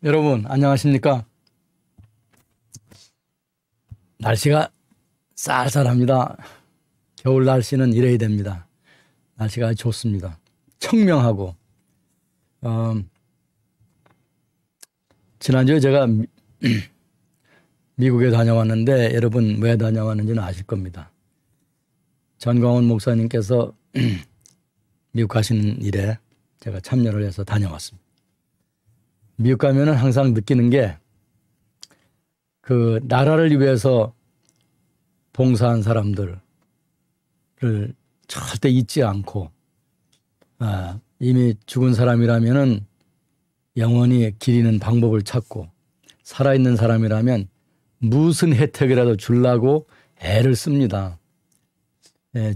여러분 안녕하십니까? 날씨가 쌀쌀합니다. 겨울 날씨는 이래야 됩니다. 날씨가 아주 좋습니다. 청명하고 지난주에 제가 미국에 다녀왔는데 여러분 왜 다녀왔는지는 아실 겁니다. 전광훈 목사님께서 미국 가시는 일에 제가 참여를 해서 다녀왔습니다. 미국 가면은 항상 느끼는 게 그 나라를 위해서 봉사한 사람들을 절대 잊지 않고 이미 죽은 사람이라면은 영원히 기리는 방법을 찾고 살아있는 사람이라면 무슨 혜택이라도 주려고 애를 씁니다.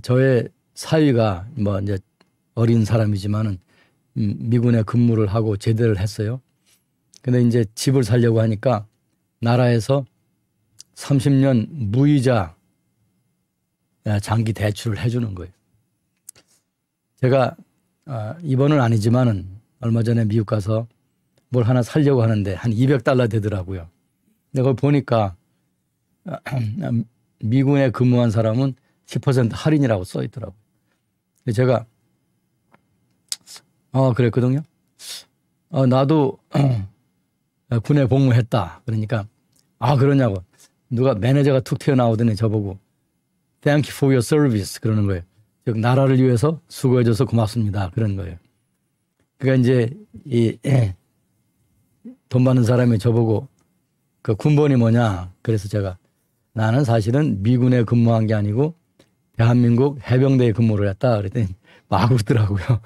저의 사위가 뭐 이제 어린 사람이지만은 미군에 근무를 하고 제대를 했어요. 근데 이제 집을 살려고 하니까 나라에서 30년 무이자 장기 대출을 해주는 거예요. 제가 이번은 아니지만은 얼마 전에 미국 가서 뭘 하나 살려고 하는데 한 $200 되더라고요. 근데 그걸 보니까 미군에 근무한 사람은 10% 할인이라고 써 있더라고요. 제가 그랬거든요. 나도 군에 복무했다. 그러니까 그러냐고. 누가 매니저가 툭 튀어나오더니 저보고 Thank you for your service 그러는 거예요. 즉 나라를 위해서 수고해줘서 고맙습니다. 그런 거예요. 그러니까 이제 돈 받는 사람이 저보고 그 군번이 뭐냐. 그래서 제가 나는 사실은 미군에 근무한 게 아니고 대한민국 해병대에 근무를 했다. 그랬더니 막 웃더라고요.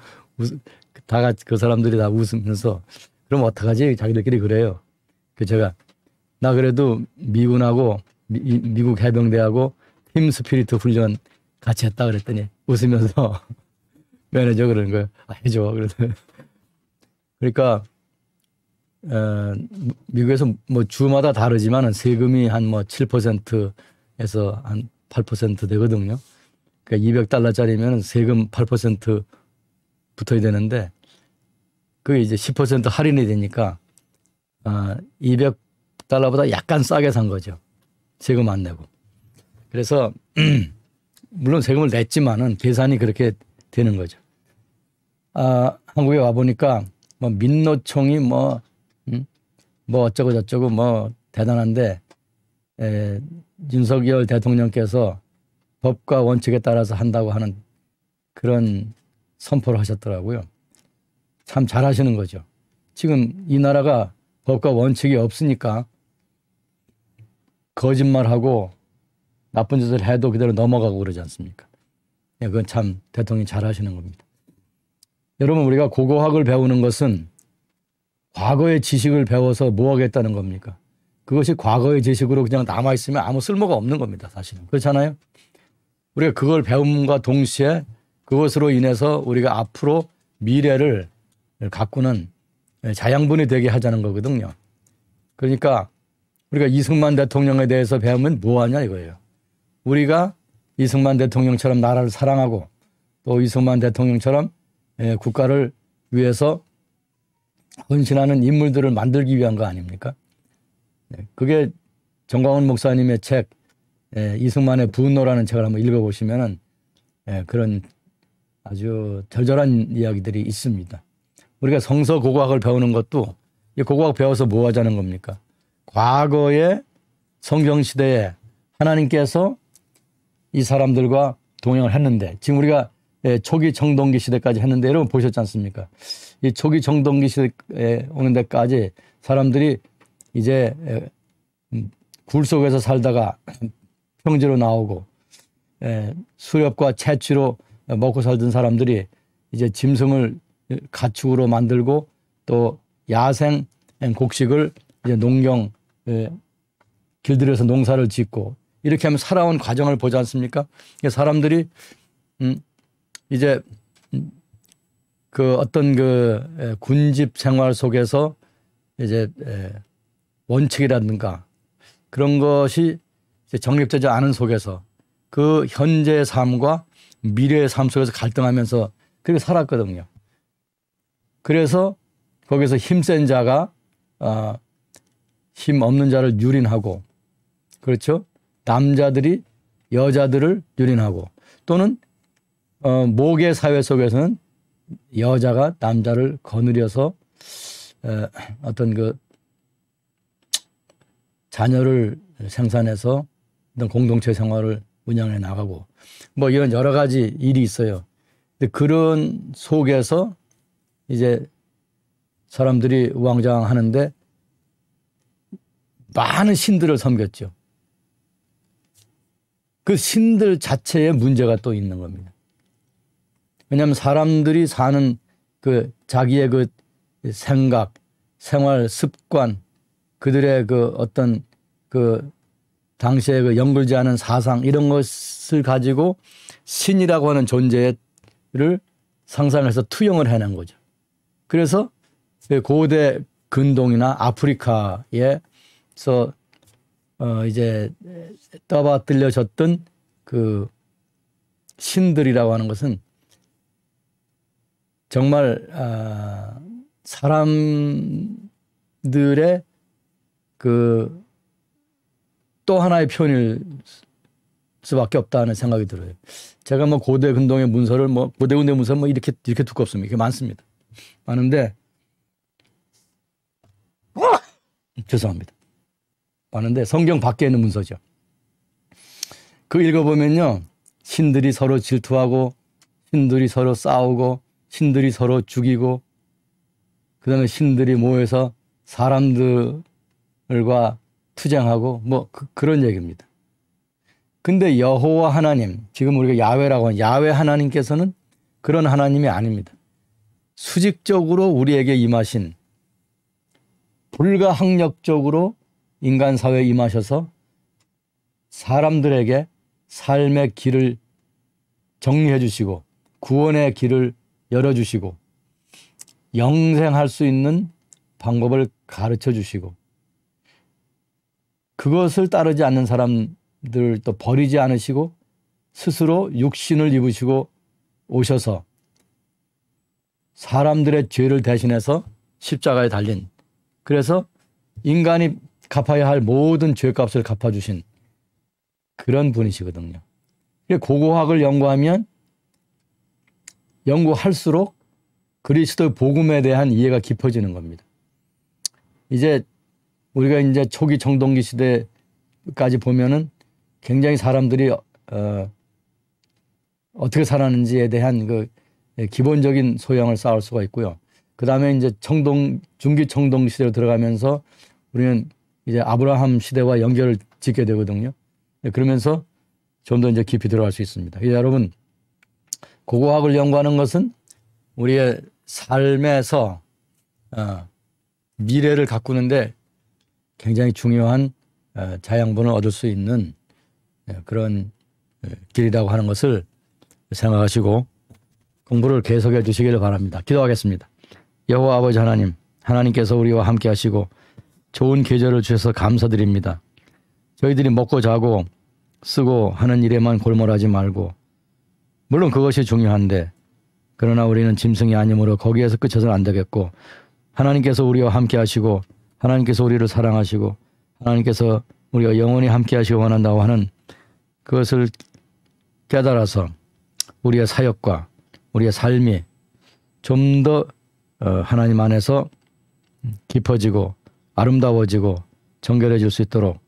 다 같이 그 사람들이 다 웃으면서 그럼 어떡하지? 자기들끼리 그래요. 그 제가 나 그래도 미군하고 미국 해병대하고 팀 스피리트 훈련 같이 했다 그랬더니 웃으면서 매니저 그러는 거예요. 해줘. 그러니까 미국에서 뭐 주마다 다르지만은 세금이 한 뭐 7%에서 한 8% 되거든요. 그러니까 $200짜리면 세금 8% 붙어야 되는데 그게 이제 10% 할인이 되니까 $200보다 약간 싸게 산 거죠. 세금 안 내고. 그래서 물론 세금을 냈지만은 계산이 그렇게 되는 거죠. 한국에 와 보니까 뭐 민노총이 뭐 어쩌고 저쩌고 뭐 대단한데 윤석열 대통령께서 법과 원칙에 따라서 한다고 하는 그런 선포를 하셨더라고요. 참 잘하시는 거죠. 지금 이 나라가 법과 원칙이 없으니까 거짓말하고 나쁜 짓을 해도 그대로 넘어가고 그러지 않습니까? 그건 참 대통령이 잘하시는 겁니다. 여러분 우리가 고고학을 배우는 것은 과거의 지식을 배워서 뭐 하겠다는 겁니까? 그것이 과거의 지식으로 그냥 남아있으면 아무 쓸모가 없는 겁니다. 사실은. 그렇잖아요? 우리가 그걸 배움과 동시에 그것으로 인해서 우리가 앞으로 미래를 가꾸는 자양분이 되게 하자는 거거든요. 그러니까 우리가 이승만 대통령에 대해서 배우면 뭐하냐 이거예요. 우리가 이승만 대통령처럼 나라를 사랑하고 또 이승만 대통령처럼 국가를 위해서 헌신하는 인물들을 만들기 위한 거 아닙니까? 그게 정광훈 목사님의 책 이승만의 분노라는 책을 한번 읽어보시면은 그런 아주 절절한 이야기들이 있습니다. 우리가 성서 고고학을 배우는 것도 이 고고학 배워서 뭐 하자는 겁니까? 과거의 성경시대에 하나님께서 이 사람들과 동행을 했는데 지금 우리가 초기 청동기 시대까지 했는데 여러분 보셨지 않습니까? 이 초기 청동기 시대에 오는 데까지 사람들이 이제 굴 속에서 살다가 평지로 나오고 수렵과 채취로 먹고 살던 사람들이 이제 짐승을 가축으로 만들고 또 야생 곡식을 이제 농경 길들여서 농사를 짓고 이렇게 하면 살아온 과정을 보지 않습니까? 사람들이 이제 그 어떤 그 군집 생활 속에서 이제 원칙이라든가 그런 것이 이제 정립되지 않은 속에서 그 현재의 삶과 미래의 삶 속에서 갈등하면서 그렇게 살았거든요. 그래서 거기서 힘센 자가 힘 없는 자를 유린하고, 그렇죠? 남자들이 여자들을 유린하고, 또는 모계 사회 속에서는 여자가 남자를 거느려서 어떤 그 자녀를 생산해서 어떤 공동체 생활을 운영해 나가고, 뭐 이런 여러 가지 일이 있어요. 근데 그런 속에서 이제 사람들이 우왕좌왕하는데 많은 신들을 섬겼죠. 그 신들 자체에 문제가 또 있는 겁니다. 왜냐하면 사람들이 사는 그 자기의 그 생각, 생활 습관, 그들의 그 어떤 그 당시에 그 연결지 않은 사상, 이런 것을 가지고 신이라고 하는 존재를 상상해서 투영을 해낸 거죠. 그래서 고대 근동이나 아프리카에서 이제 떠받들려졌던 그 신들이라고 하는 것은 정말 사람들의 그 또 하나의 표현일 수밖에 없다는 생각이 들어요. 제가 뭐 고대 근동의 문서를 고대 근동의 문서는 이렇게 두껍습니다. 이게 많습니다. 많은데 죄송합니다. 많은데 성경 밖에 있는 문서죠. 그 읽어보면요, 신들이 서로 질투하고, 신들이 서로 싸우고, 신들이 서로 죽이고, 그 다음에 신들이 모여서 사람들과 투쟁하고, 그런 얘기입니다. 근데 여호와 하나님, 지금 우리가 야훼라고 하는 야훼 하나님께서는 그런 하나님이 아닙니다. 수직적으로 우리에게 임하신, 불가항력적으로 인간 사회에 임하셔서 사람들에게 삶의 길을 정리해 주시고, 구원의 길을 열어주시고, 영생할 수 있는 방법을 가르쳐 주시고, 그것을 따르지 않는 사람들도 버리지 않으시고 스스로 육신을 입으시고 오셔서 사람들의 죄를 대신해서 십자가에 달린, 그래서 인간이 갚아야 할 모든 죄값을 갚아주신 그런 분이시거든요. 고고학을 연구할수록 그리스도의 복음에 대한 이해가 깊어지는 겁니다. 이제 우리가 이제 초기 청동기 시대까지 보면은 굉장히 사람들이 어떻게 살았는지에 대한 그 기본적인 소양을 쌓을 수가 있고요. 그 다음에 이제 중기 청동기 시대로 들어가면서 우리는 이제 아브라함 시대와 연결을 짓게 되거든요. 그러면서 좀 더 이제 깊이 들어갈 수 있습니다. 여러분, 고고학을 연구하는 것은 우리의 삶에서 미래를 가꾸는데 굉장히 중요한 자양분을 얻을 수 있는 그런 길이라고 하는 것을 생각하시고 공부를 계속해 주시기를 바랍니다. 기도하겠습니다. 여호와 아버지 하나님, 하나님께서 우리와 함께 하시고 좋은 계절을 주셔서 감사드립니다. 저희들이 먹고 자고 쓰고 하는 일에만 골몰하지 말고, 물론 그것이 중요한데 그러나 우리는 짐승이 아니므로 거기에서 끝쳐서는 안 되겠고, 하나님께서 우리와 함께 하시고 하나님께서 우리를 사랑하시고 하나님께서 우리가 영원히 함께 하시기 원한다고 하는 그것을 깨달아서 우리의 사역과 우리의 삶이 좀 더 하나님 안에서 깊어지고 아름다워지고 정결해질 수 있도록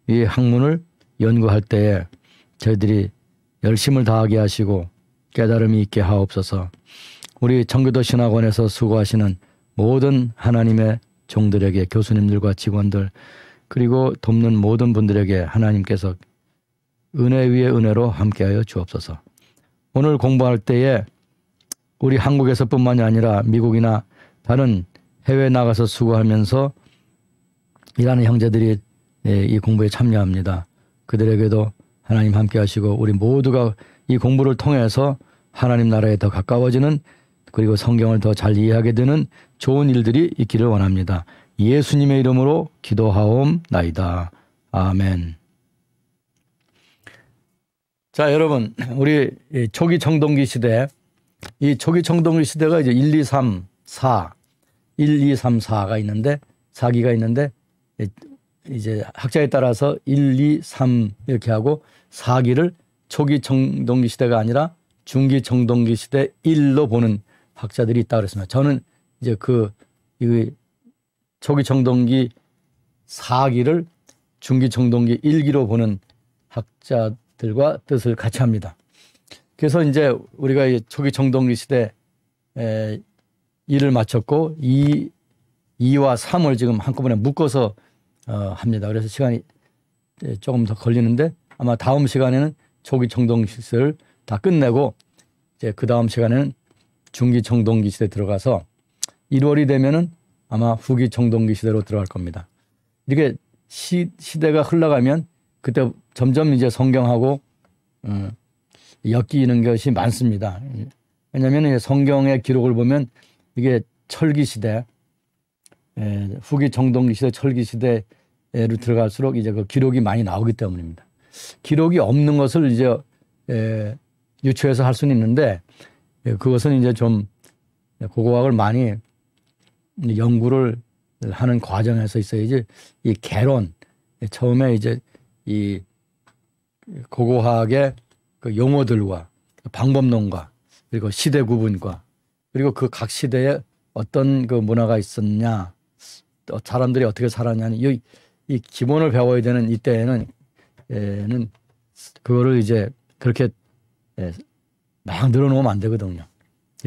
이 학문을 연구할 때에 저희들이 열심을 다하게 하시고 깨달음이 있게 하옵소서. 우리 청교도 신학원에서 수고하시는 모든 하나님의 종들에게, 교수님들과 직원들, 그리고 돕는 모든 분들에게 하나님께서 은혜 위에 은혜로 함께하여 주옵소서. 오늘 공부할 때에 우리 한국에서뿐만이 아니라 미국이나 다른 해외에 나가서 수고하면서 일하는 형제들이 이 공부에 참여합니다. 그들에게도 하나님 함께 하시고 우리 모두가 이 공부를 통해서 하나님 나라에 더 가까워지는, 그리고 성경을 더 잘 이해하게 되는 좋은 일들이 있기를 원합니다. 예수님의 이름으로 기도하옵나이다. 아멘. 자, 여러분, 우리 초기 청동기 시대, 이 초기 청동기 시대가 이제 1, 2, 3, 4, 1, 2, 3, 4가 있는데 4기가 있는데 이제 학자에 따라서 1, 2, 3 이렇게 하고 4기를 초기 청동기 시대가 아니라 중기 청동기 시대 1로 보는 학자들이 있다고 그랬습니다. 저는 이제 이 초기 청동기 4기를 중기 청동기 1기로 보는 학자들과 뜻을 같이 합니다. 그래서 이제 우리가 이 초기 청동기 시대 1을 마쳤고 2와 3을 지금 한꺼번에 묶어서 합니다. 그래서 시간이 조금 더 걸리는데 아마 다음 시간에는 초기 청동기 시대를 다 끝내고 이제 그 다음 시간에는 중기 청동기 시대에 들어가서 1월이 되면은 아마 후기 청동기 시대로 들어갈 겁니다. 이렇게 시대가 흘러가면 그때 점점 이제 성경하고 엮이는 것이 많습니다. 왜냐하면 성경의 기록을 보면 이게 철기 시대, 후기 청동기 시대, 철기 시대로 들어갈수록 이제 그 기록이 많이 나오기 때문입니다. 기록이 없는 것을 이제 유추해서 할 수는 있는데 그것은 이제 좀 고고학을 많이 연구를 하는 과정에서 있어야지 이 개론 처음에 이제 이 고고학의 그 용어들과 방법론과 그리고 시대 구분과 그리고 그 각 시대에 어떤 그 문화가 있었냐 또 사람들이 어떻게 살았냐 이 기본을 배워야 되는 이때에는 그거를 이제 그렇게 막 늘어놓으면 안 되거든요.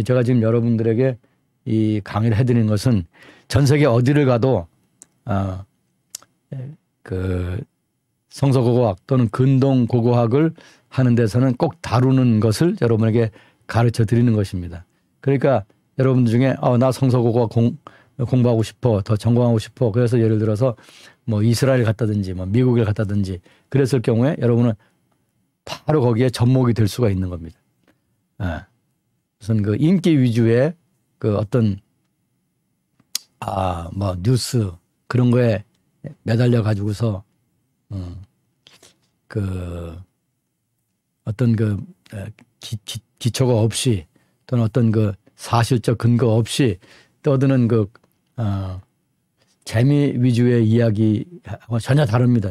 제가 지금 여러분들에게 이 강의를 해드리는 것은 전 세계 어디를 가도 그 성서고고학 또는 근동고고학을 하는 데서는 꼭 다루는 것을 여러분에게 가르쳐 드리는 것입니다. 그러니까 여러분들 중에 나 성서고고학 공부하고 싶어, 더 전공하고 싶어. 그래서 예를 들어서 뭐 이스라엘 갔다든지 뭐 미국을 갔다든지 그랬을 경우에 여러분은 바로 거기에 접목이 될 수가 있는 겁니다. 무슨 그 인기 위주의 그 어떤 뭐 뉴스 그런 거에 매달려 가지고서 그 어떤 그 기초가 없이 또는 어떤 그 사실적 근거 없이 떠드는 그 재미 위주의 이야기하고 전혀 다릅니다.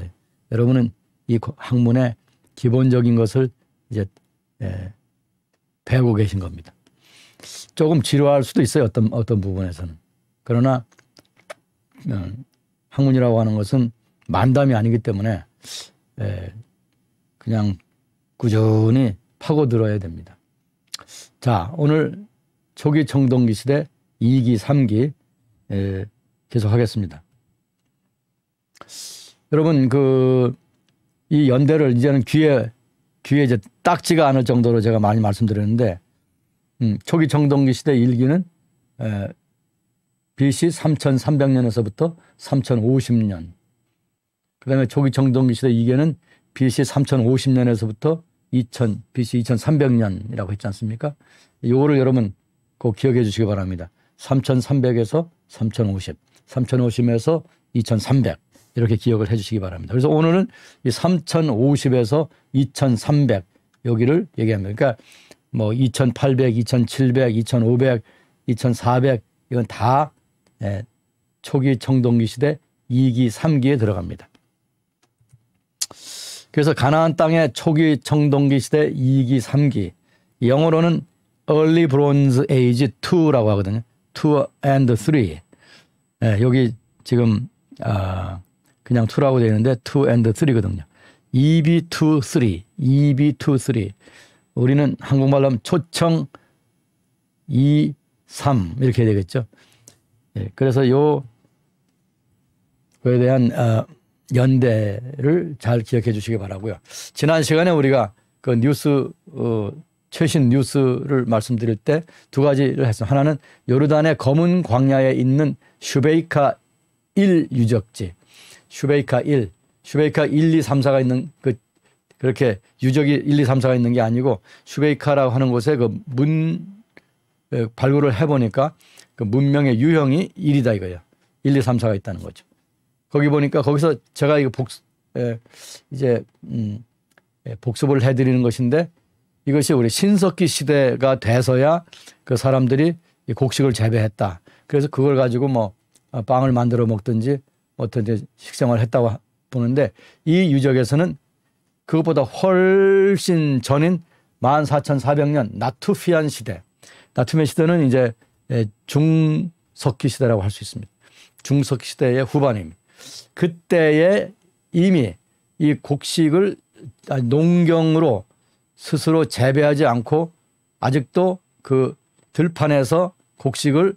여러분은 이 학문의 기본적인 것을 이제 배우고 계신 겁니다. 조금 지루할 수도 있어요. 어떤 부분에서는. 그러나 학문이라고 하는 것은 만담이 아니기 때문에 그냥 꾸준히 파고들어야 됩니다. 자, 오늘 초기 청동기 시대 2기, 3기 계속하겠습니다. 여러분 이 연대를 이제는 귀에 이제 딱지가 않을 정도로 제가 많이 말씀드렸는데 초기 청동기 시대 1기는 BC 3300년에서부터 3050년 그다음에 초기 청동기 시대 2기는 BC 3050년에서부터 BC 2300년이라고 했지 않습니까? 이거를 여러분 꼭 기억해 주시기 바랍니다. 3300에서 3050, 3050에서 2300 이렇게 기억을 해 주시기 바랍니다. 그래서 오늘은 이 3050에서 2300 여기를 얘기합니다. 그러니까 뭐 2800, 2700, 2500, 2400 이건 다 초기 청동기 시대 2기, 3기에 들어갑니다. 그래서 가나안 땅의 초기 청동기 시대 2기, 3기 영어로는 Early Bronze Age 2라고 하거든요. 2 and 3 여기 지금 그냥 2라고 되어 있는데 2 and 3거든요. EB2, 3 EB2, 3 우리는 한국말로 하면 초청 2, 3 이렇게 되겠죠. 그래서 그에 대한 연대를 잘 기억해 주시기 바라고요. 지난 시간에 우리가 그 뉴스 최신 뉴스를 말씀드릴 때 두 가지를 했어요. 하나는 요르단의 검은 광야에 있는 슈베이카 1 유적지. 슈베이카 1, 2, 3, 4가 있는 그렇게 유적이 1, 2, 3, 4가 있는 게 아니고 슈베이카라고 하는 곳에 발굴을 해보니까 그 문명의 유형이 1이다 이거예요. 1, 2, 3, 4가 있다는 거죠. 거기 보니까 거기서 제가 이거 복습을 해드리는 것인데 이것이 우리 신석기 시대가 돼서야 그 사람들이 곡식을 재배했다. 그래서 그걸 가지고 빵을 만들어 먹든지 어떤 이제 식생활을 했다고 보는데 이 유적에서는 그것보다 훨씬 전인 14,400년 나투피안 시대. 나투피안 시대는 이제 중석기 시대라고 할 수 있습니다. 중석기 시대의 후반입니다. 그때에 이미 이 곡식을 농경으로 스스로 재배하지 않고 아직도 그 들판에서 곡식을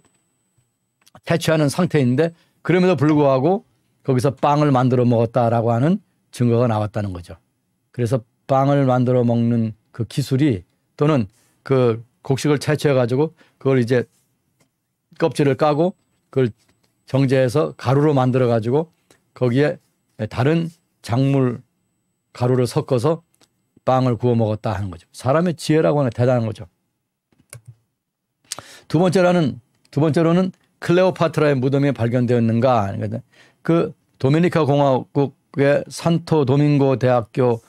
채취하는 상태인데 그럼에도 불구하고 거기서 빵을 만들어 먹었다라고 하는 증거가 나왔다는 거죠. 그래서 빵을 만들어 먹는 그 기술이 또는 그 곡식을 채취해 가지고 그걸 이제 껍질을 까고 그걸 정제해서 가루로 만들어 가지고 거기에 다른 작물 가루를 섞어서 빵을 구워 먹었다 하는 거죠. 사람의 지혜라고 하는 대단한 거죠. 두 번째로는 클레오파트라의 무덤이 발견되었는가. 그 도미니카 공화국의 산토 도밍고 대학교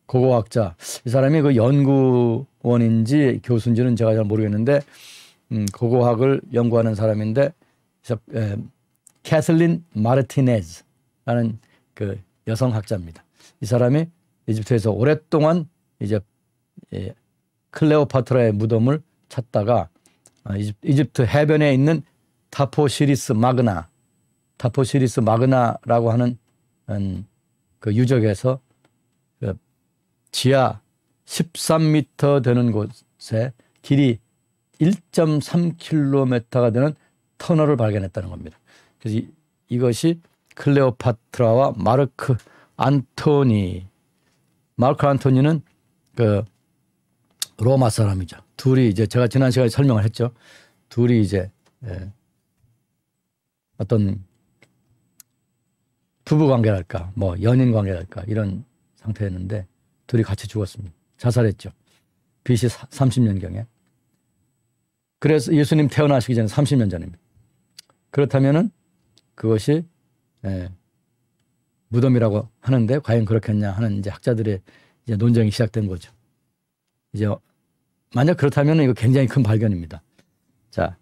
고고학자, 이 사람이 그 연구원인지 교수인지는 제가 잘 모르겠는데 고고학을 연구하는 사람인데 캐슬린 마르티네즈라는 그 여성학자입니다. 이 사람이 이집트에서 오랫동안 이제 클레오파트라의 무덤을 찾다가 이집트 해변에 있는 타포시리스 마그나라고 하는 그 유적에서 그 지하 13m 되는 곳에 길이 1.3km가 되는 터널을 발견했다는 겁니다. 그래서 이것이 클레오파트라와 마르크 안토니는 그 로마 사람이죠. 둘이 이제 제가 지난 시간에 설명을 했죠. 둘이 이제 어떤 부부 관계랄까, 뭐 연인 관계랄까 이런 상태였는데 둘이 같이 죽었습니다. 자살했죠. BC 30년경에. 그래서 예수님 태어나시기 전에 30년 전입니다. 그렇다면은 그것이 무덤이라고 하는데 과연 그렇겠냐 하는 이제 학자들의 이제 논쟁이 시작된 거죠. 이제 만약 그렇다면 이거 굉장히 큰 발견입니다. 자,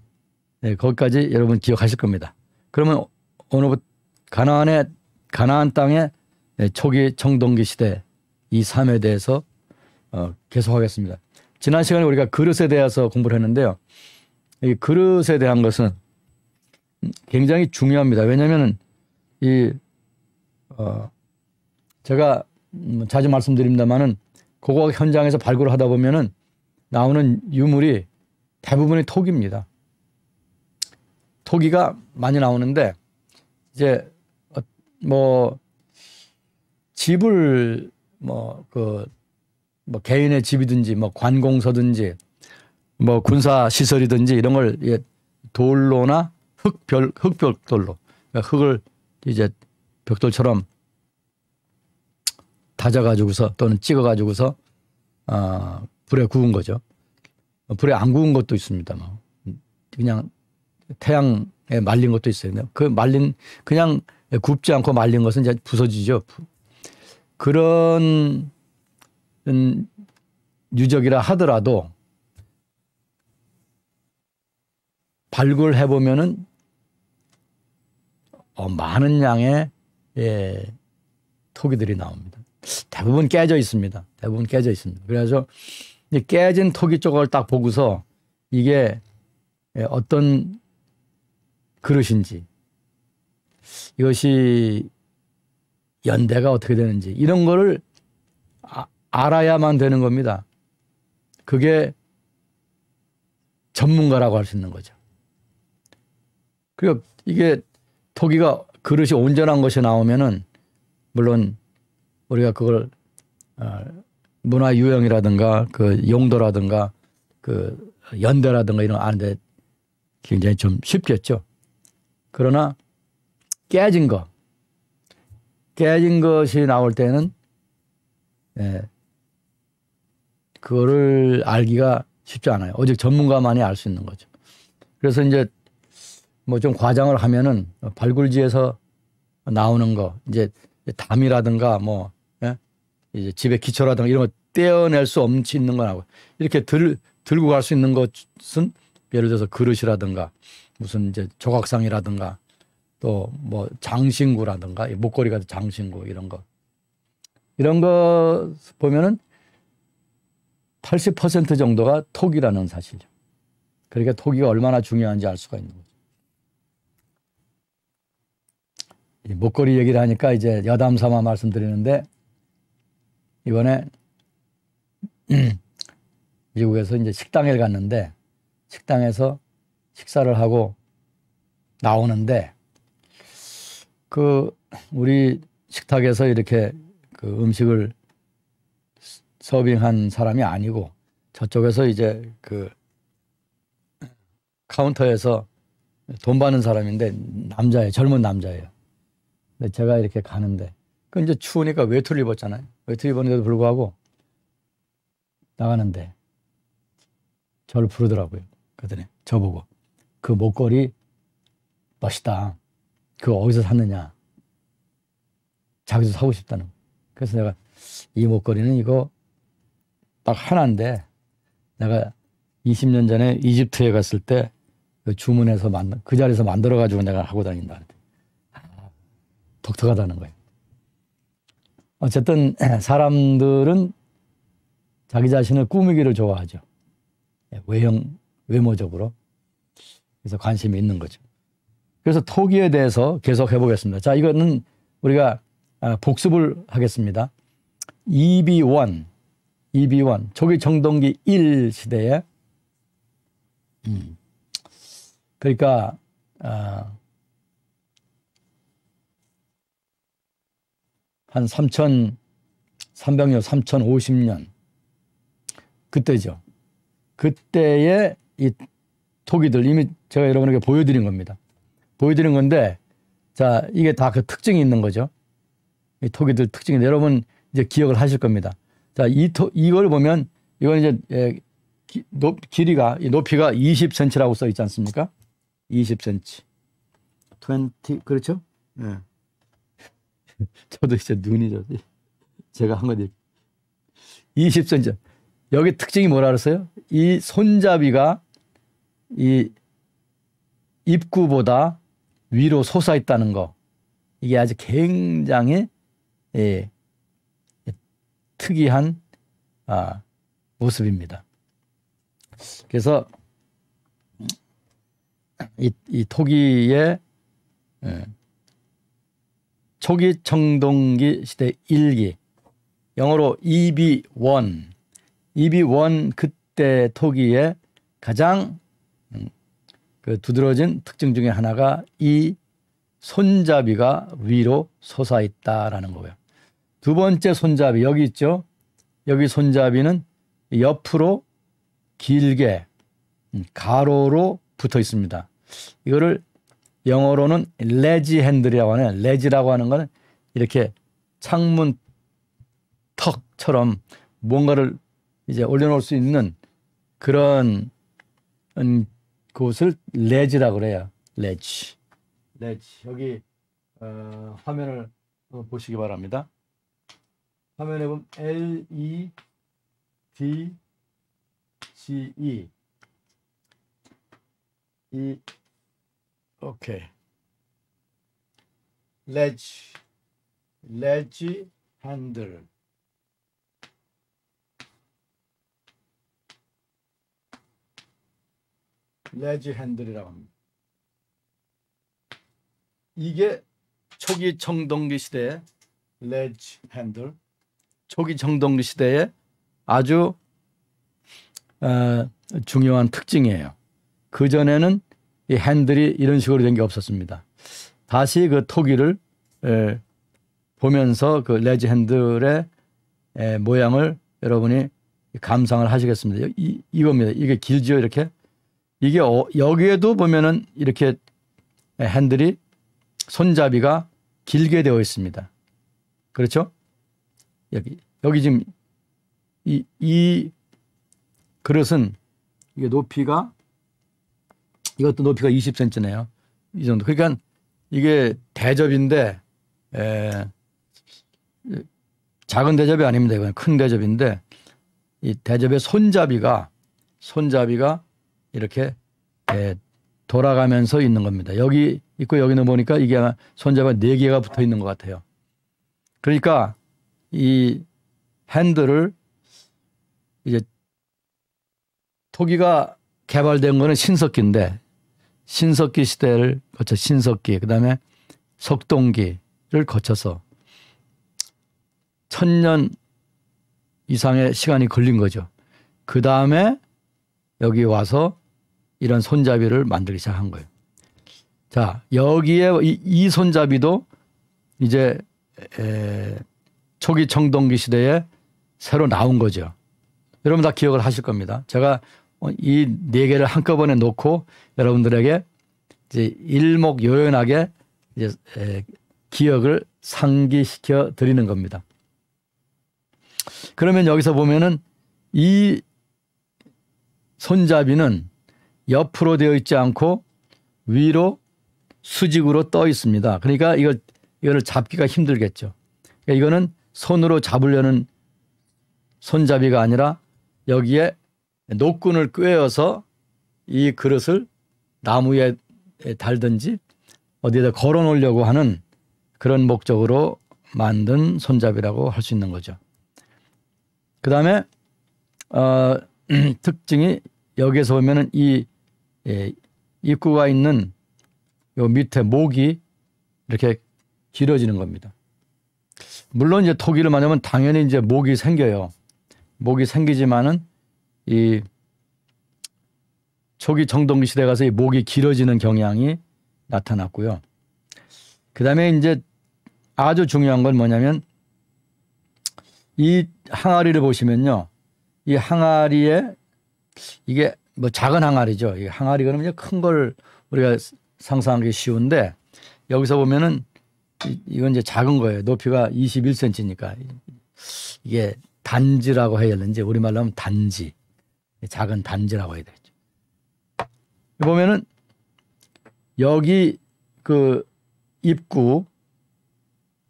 거기까지 여러분 기억하실 겁니다. 그러면 오늘부터 가나안 땅의 초기 청동기 시대 이 삶에 대해서 계속하겠습니다. 지난 시간에 우리가 그릇에 대해서 공부를 했는데요. 이 그릇에 대한 것은 굉장히 중요합니다. 왜냐하면 제가 자주 말씀드립니다만은 고고학 현장에서 발굴을 하다 보면은 나오는 유물이 대부분이 토기입니다. 토기가 많이 나오는데 이제 뭐 집을 뭐 개인의 집이든지 뭐 관공서든지 뭐 군사 시설이든지 이런 걸 돌로나 흙벽돌로 그러니까 흙을 이제 벽돌처럼 다져가지고서 또는 찍어가지고서 불에 구운 거죠. 불에 안 구운 것도 있습니다. 그냥 태양에 말린 것도 있어요. 그 그냥 굽지 않고 말린 것은 이제 부서지죠. 그런 유적이라 하더라도 발굴해 보면은 많은 양의 토기들이 나옵니다. 대부분 깨져 있습니다. 그래서 깨진 토기 쪽을 딱 보고서 이게 어떤 그릇인지 이것이 연대가 어떻게 되는지 이런 거를 알아야만 되는 겁니다. 그게 전문가라고 할 수 있는 거죠. 그리고 이게 토기가 그릇이 온전한 것이 나오면은 물론 우리가 그걸 문화 유형이라든가 그 용도라든가 그 연대라든가 이런 아는데 굉장히 좀 쉽겠죠. 그러나 깨진 것이 나올 때는 그거를 알기가 쉽지 않아요. 오직 전문가만이 알 수 있는 거죠. 그래서 이제 뭐 좀 과장을 하면은 발굴지에서 나오는 거 이제 담이라든가 뭐 이제 집에 기초라든가 이런 거 떼어낼 수 없는 거라고 이렇게 들고 갈 수 있는 것은 예를 들어서 그릇이라든가 무슨 이제 조각상이라든가 또 뭐 장신구라든가 목걸이가 장신구 이런 거 보면은 80% 정도가 톡이라는 사실이죠. 그러니까 톡이가 얼마나 중요한지 알 수가 있는 거죠. 이 목걸이 얘기를 하니까 이제 여담 삼아 말씀드리는데 이번에 미국에서 이제 식당에 갔는데 식당에서 식사를 하고 나오는데 그 우리 식탁에서 이렇게 그 음식을 서빙한 사람이 아니고 저쪽에서 이제 그 카운터에서 돈 받는 사람인데 남자예요. 젊은 남자예요. 근데 제가 이렇게 가는데 그 이제 추우니까 외투를 입었잖아요. 외투 입었는데도 불구하고 나가는데 저를 부르더라고요. 그랬더니 저보고 그 목걸이 멋있다. 그거 어디서 샀느냐. 자기도 사고 싶다는 거예요. 그래서 내가 이 목걸이는 이거 딱 하나인데 내가 20년 전에 이집트에 갔을 때 그 주문해서 그 자리에서 만들어가지고 내가 하고 다닌다. 독특하다는 거예요. 어쨌든 사람들은 자기 자신을 꾸미기를 좋아하죠. 외모적으로. 그래서 관심이 있는 거죠. 그래서 토기에 대해서 계속 해보겠습니다. 자, 이거는 우리가 복습을 하겠습니다. EB1, 초기 청동기 1 시대에 그러니까 한 3,300년, 3,050년 그때죠. 그때의 이 토기들 이미 제가 여러분에게 보여드린 겁니다. 보여드린 건데 자 이게 다 그 특징이 있는 거죠. 이 토기들 특징인데 여러분 이제 기억을 하실 겁니다. 자 이걸 보면 이건 이제 길이가 이 높이가 20cm라고 써 있지 않습니까? 20cm. 20 그렇죠? 네. 저도 이제 눈이 제가 한 건데 20cm. 여기 특징이 뭐라 그랬어요? 이 손잡이가 이 입구보다 위로 솟아 있다는 거. 이게 아주 굉장히 특이한 모습입니다. 그래서 이 토기의 초기 청동기 시대 1기 영어로 EB1 그때 토기의 가장 그 두드러진 특징 중에 하나가 이 손잡이가 위로 솟아 있다라는 거고요. 두 번째 손잡이 여기 있죠. 여기 손잡이는 옆으로 길게 가로로 붙어 있습니다. 이거를 영어로는 레지 핸들이라고 하네요. 레지라고 하는 것은 이렇게 창문 턱처럼 뭔가를 이제 올려놓을 수 있는 그런 그것을 레지라고 그래요. 레지. 여기 화면을 보시기 바랍니다. 화면에 보면 LEDGE 오케이. 레지 핸들. 레지 핸들이라고 합니다. 이게 초기 청동기 시대의 레지 핸들. 초기 청동기 시대의 아주 중요한 특징이에요. 그전에는 이 핸들이 이런 식으로 된 게 없었습니다. 다시 그 토기를 보면서 그 레지 핸들의 모양을 여러분이 감상을 하시겠습니다. 이겁니다. 이게 길지요, 이렇게. 이게 여기에도 보면은 이렇게 핸들이 손잡이가 길게 되어 있습니다. 그렇죠? 여기 지금 이 그릇은 이게 높이가 이것도 높이가 20cm네요. 이 정도. 그러니까 이게 대접인데 작은 대접이 아닙니다. 이건 큰 대접인데 이 대접의 손잡이가 이렇게 돌아가면서 있는 겁니다. 여기 있고 여기는 보니까 이게 손잡이가 4개가 붙어 있는 것 같아요. 그러니까 이 핸들을 이제 토기가 개발된 거는 신석기인데 신석기 시대를 거쳐 신석기 그다음에 석동기를 거쳐서 1000년 이상의 시간이 걸린 거죠. 그 다음에 여기 와서 이런 손잡이를 만들기 시작한 거예요. 자, 여기에 이 손잡이도 이제 초기 청동기 시대에 새로 나온 거죠. 여러분 다 기억을 하실 겁니다. 제가 이 4개를 한꺼번에 놓고 여러분들에게 이제 일목요연하게 이제 기억을 상기시켜 드리는 겁니다. 그러면 여기서 보면은 이 손잡이는 옆으로 되어 있지 않고 위로 수직으로 떠 있습니다. 그러니까 이거를 잡기가 힘들겠죠. 그러니까 이거는 손으로 잡으려는 손잡이가 아니라 여기에 노끈을 꿰어서 이 그릇을 나무에 달든지 어디에다 걸어 놓으려고 하는 그런 목적으로 만든 손잡이라고 할 수 있는 거죠. 그 다음에 특징이 여기에서 보면은 이 입구가 있는 요 밑에 목이 이렇게 길어지는 겁니다. 물론 이제 토기를 만들면 당연히 이제 목이 생겨요. 목이 생기지만은 이 초기 청동기 시대 가서 이 목이 길어지는 경향이 나타났고요. 그 다음에 이제 아주 중요한 건 뭐냐면 이 항아리를 보시면요. 이 항아리에 이게 뭐 작은 항아리죠. 이 항아리 그러면 큰 걸 우리가 상상하기 쉬운데 여기서 보면은 이건 이제 작은 거예요. 높이가 21cm니까 이게 단지라고 해야 되는지 우리말로 하면 단지. 작은 단지라고 해야 되죠. 보면은 여기 그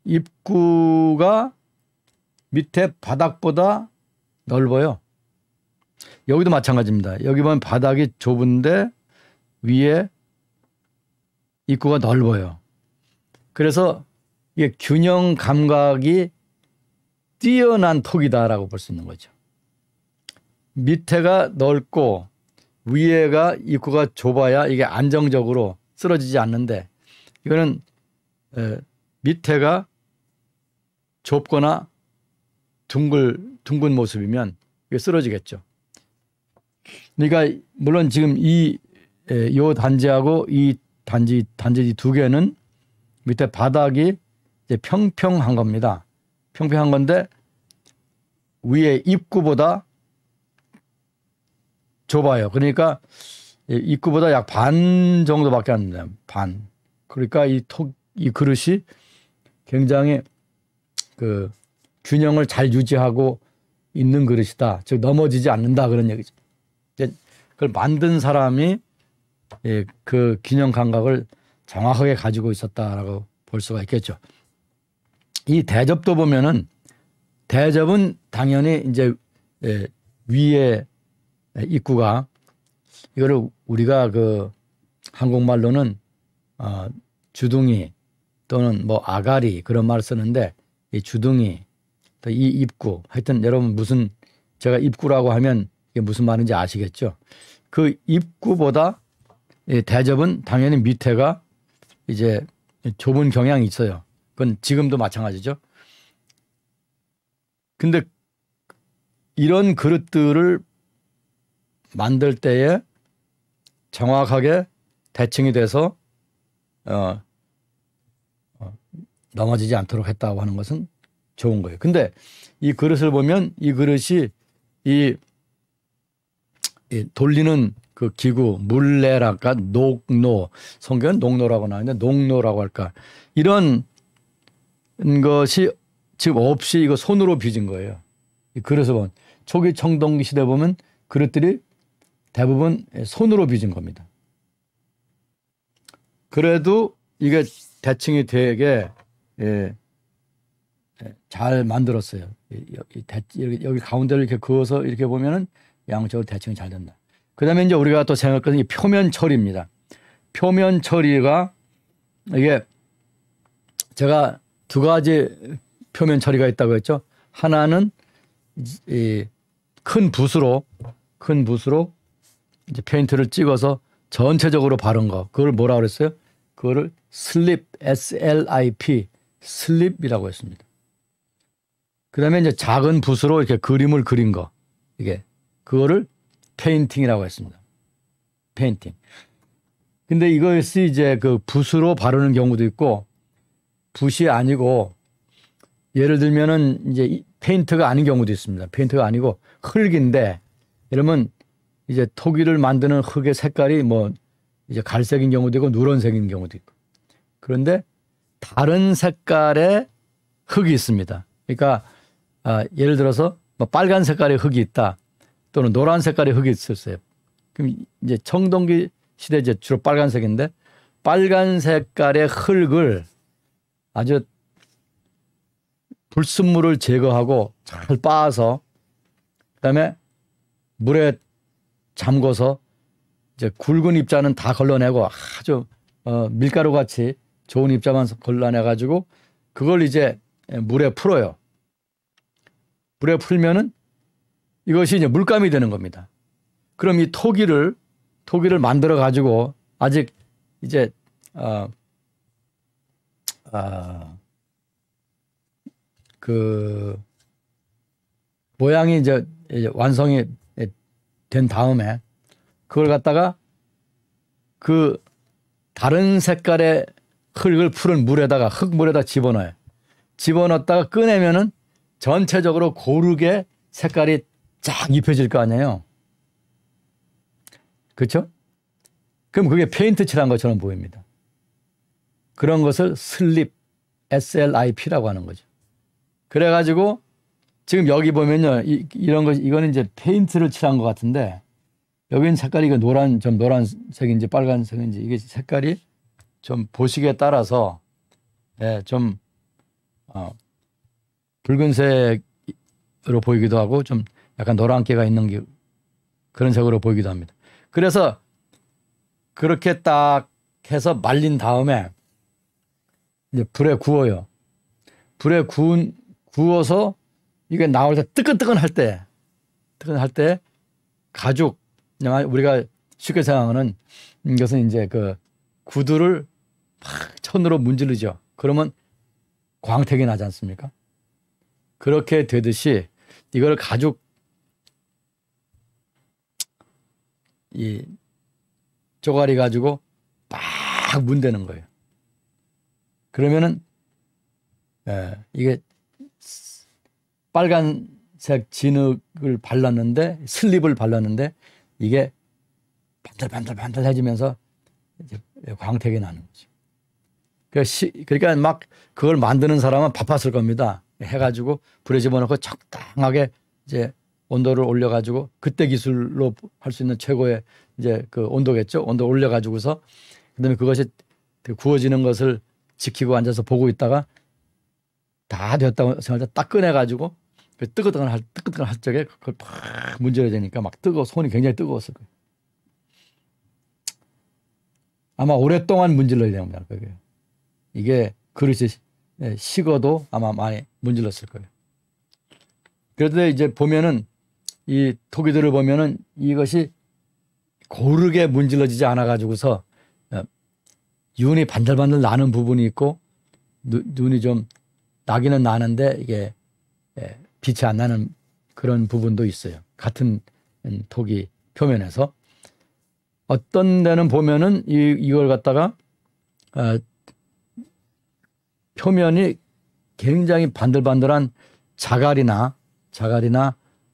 입구가 밑에 바닥보다 넓어요. 여기도 마찬가지입니다. 여기 보면 바닥이 좁은데 위에 입구가 넓어요. 그래서 이게 균형 감각이 뛰어난 토기다라고 볼 수 있는 거죠. 밑에가 넓고 위에가 입구가 좁아야 이게 안정적으로 쓰러지지 않는데 이거는 밑에가 좁거나 둥근 모습이면 이게 쓰러지겠죠. 그러니까 물론 지금 요 단지하고 이 단지 2개는 밑에 바닥이 이제 평평한 겁니다. 평평한 건데 위에 입구보다 좁아요. 그러니까 입구보다 약 반 정도밖에 안 돼요. 반. 그러니까 이 그릇이 굉장히 그 균형을 잘 유지하고 있는 그릇이다. 즉 넘어지지 않는다 그런 얘기죠. 그걸 만든 사람이 그 균형 감각을 정확하게 가지고 있었다라고 볼 수가 있겠죠. 이 대접도 보면은 대접은 당연히 이제 위에 입구가 이거를 우리가 그 한국말로는 주둥이 또는 뭐 아가리 그런 말을 쓰는데 이 주둥이 또 이 입구 하여튼 여러분 무슨 제가 입구라고 하면 이게 무슨 말인지 아시겠죠? 그 입구보다 대접은 당연히 밑에가 이제 좁은 경향이 있어요. 그건 지금도 마찬가지죠. 근데 이런 그릇들을 만들 때에 정확하게 대칭이 돼서 넘어지지 않도록 했다고 하는 것은 좋은 거예요. 근데 이 그릇을 보면 이 그릇이 이 돌리는 그 기구 물레랄까 녹노 성경은 녹노라고 나오는데 녹노라고 할까 이런 것이 지금 없이 이거 손으로 빚은 거예요. 이 그릇을 보면 초기 청동기 시대 보면 그릇들이 대부분 손으로 빚은 겁니다. 그래도 이게 대칭이 되게 잘 만들었어요. 여기 가운데를 이렇게 그어서 이렇게 보면은 양쪽으로 대칭이 잘 된다. 그 다음에 이제 우리가 또 생각할 것은 이 표면 처리입니다. 표면 처리가 이게 제가 두 가지 표면 처리가 있다고 했죠. 하나는 이 큰 붓으로 이제 페인트를 찍어서 전체적으로 바른 거. 그걸 뭐라 그랬어요? 그거를 슬립, SLIP, 슬립이라고 했습니다. 그다음에 이제 작은 붓으로 이렇게 그림을 그린 거. 이게 그거를 페인팅이라고 했습니다. 페인팅. 근데 이것이 이제 그 붓으로 바르는 경우도 있고 붓이 아니고 예를 들면은 이제 페인트가 아닌 경우도 있습니다. 페인트가 아니고 흙인데 이러면 이제 토기를 만드는 흙의 색깔이 뭐 이제 갈색인 경우도 있고 누런색인 경우도 있고 그런데 다른 색깔의 흙이 있습니다. 그러니까 예를 들어서 뭐 빨간 색깔의 흙이 있다 또는 노란 색깔의 흙이 있었어요. 그럼 이제 청동기 시대 이제 주로 빨간색인데 빨간 색깔의 흙을 아주 불순물을 제거하고 잘 빻아서 그다음에 물에 잠궈서 이제 굵은 입자는 다 걸러내고 아주 밀가루 같이 좋은 입자만 걸러내 가지고 그걸 이제 물에 풀어요. 물에 풀면은 이것이 이제 물감이 되는 겁니다. 그럼 이 토기를 만들어 가지고 아직 이제 그 모양이 이제 완성이 된 다음에 그걸 갖다가 그 다른 색깔의 흙을 푸른 물에다가 흙물에다 집어넣어요. 집어넣었다가 꺼내면은 전체적으로 고르게 색깔이 쫙 입혀질 거 아니에요. 그렇죠? 그럼 그게 페인트 칠한 것처럼 보입니다. 그런 것을 슬립, SLIP라고 하는 거죠. 그래가지고 지금 여기 보면요, 이런 거 이거는 이제 페인트를 칠한 것 같은데 여기는 색깔이 이거 좀 노란색인지 빨간색인지 이게 색깔이 좀 보시기에 따라서 좀 붉은색으로 보이기도 하고 좀 약간 노란기가 있는 그런 색으로 보이기도 합니다. 그래서 그렇게 딱 해서 말린 다음에 이제 불에 구워요. 불에 구워서 이게 나올 때 뜨끈뜨끈할 때 가죽 우리가 쉽게 생각하는 이것은 이제 그 구두를 막 천으로 문지르죠. 그러면 광택이 나지 않습니까? 그렇게 되듯이 이걸 가죽 이 쪼가리 가지고 막 문대는 거예요. 그러면은 이게 빨간색 진흙을 발랐는데 슬립을 발랐는데 이게 반들반들해지면서 이제 광택이 나는 거죠. 그러니까 막 그걸 만드는 사람은 바빴을 겁니다. 해가지고 불에 집어넣고 적당하게 이제 온도를 올려가지고 그때 기술로 할 수 있는 최고의 이제 그 온도겠죠. 온도 올려가지고서 그다음에 그것이 구워지는 것을 지키고 앉아서 보고 있다가 다 되었다고 생각할 때 딱 꺼내가지고 뜨끈뜨끈할 적에 그걸 팍 문질러야 되니까 막 손이 굉장히 뜨거웠을 거예요. 아마 오랫동안 문질러야 됩니다. 그게. 이게 그릇이 식어도 아마 많이 문질렀을 거예요. 그런데 이제 보면은 이 토기들을 보면은 이것이 고르게 문질러지지 않아 가지고서 윤이 반들반들 나는 부분이 있고 눈이 좀 나기는 나는데 이게 빛이 안 나는 그런 부분도 있어요. 같은 토기 표면에서 어떤 데는 보면은 이걸 갖다가 표면이 굉장히 반들반들한 자갈이나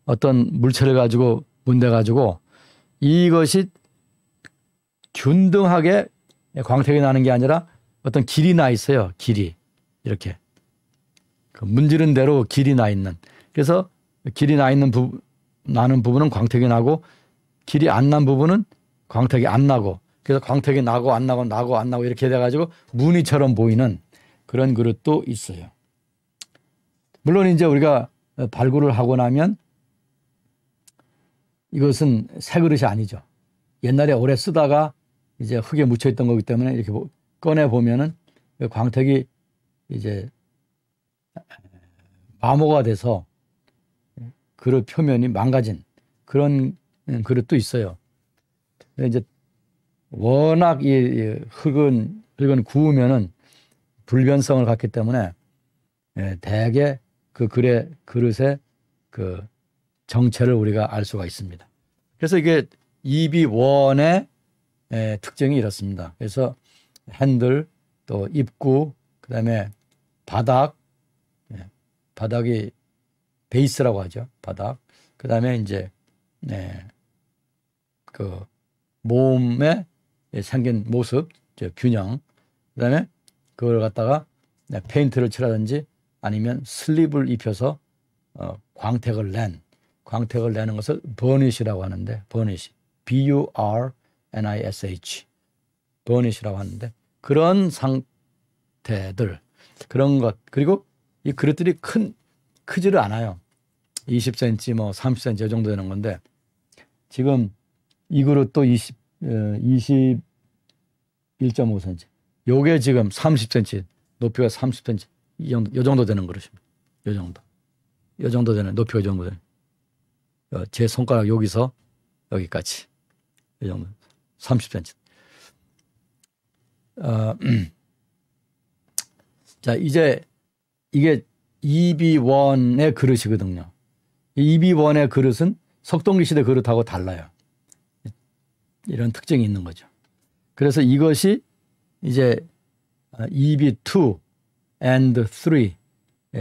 어떤 물체를 가지고 문대 가지고 이것이 균등하게 광택이 나는 게 아니라 어떤 길이 나 있어요. 길이 이렇게 그 문지른 대로 길이 나 있는. 그래서 길이 나 있는 나는 부분은 광택이 나고 길이 안 난 부분은 광택이 안 나고 그래서 광택이 나고 안 나고 나고 안 나고 이렇게 돼가지고 무늬처럼 보이는 그런 그릇도 있어요. 물론 이제 우리가 발굴을 하고 나면 이것은 새 그릇이 아니죠. 옛날에 오래 쓰다가 이제 흙에 묻혀 있던 거기 때문에 이렇게 꺼내 보면은 광택이 이제 마모가 돼서 그릇 표면이 망가진 그런 그릇도 있어요. 이제 워낙 이 흙은 구우면은 불변성을 갖기 때문에 대개 그 그릇의 그 정체를 우리가 알 수가 있습니다. 그래서 이게 EB1의 특징이 이렇습니다. 그래서 핸들, 또 입구, 그다음에 바닥, 바닥이 베이스라고 하죠. 바닥. 그다음에 이제 그 몸에 생긴 모습, 균형. 그다음에 그걸 갖다가 페인트를 칠하든지 아니면 슬립을 입혀서 광택을 내는 것을 버니시라고 하는데, 버니시, B-U-R-N-I-S-H, 버니시라고 하는데, 그런 상태들, 그런 것, 그리고 이 그릇들이 크지를 않아요. 20cm, 뭐 30cm 이 정도 되는 건데, 지금 이 그릇도 21.5cm, 요게 지금 30cm, 높이가 30cm, 이 정도 되는 그릇입니다. 이 정도 되는, 높이가 이 정도 되는. 제 손가락 여기서 여기까지. 이 정도. 30cm. 자, 이제 이게 EB1의 그릇이거든요. 이 EB1의 그릇은 석동기 시대 그릇하고 달라요. 이런 특징이 있는 거죠. 그래서 이것이 이제 EB2 and 3,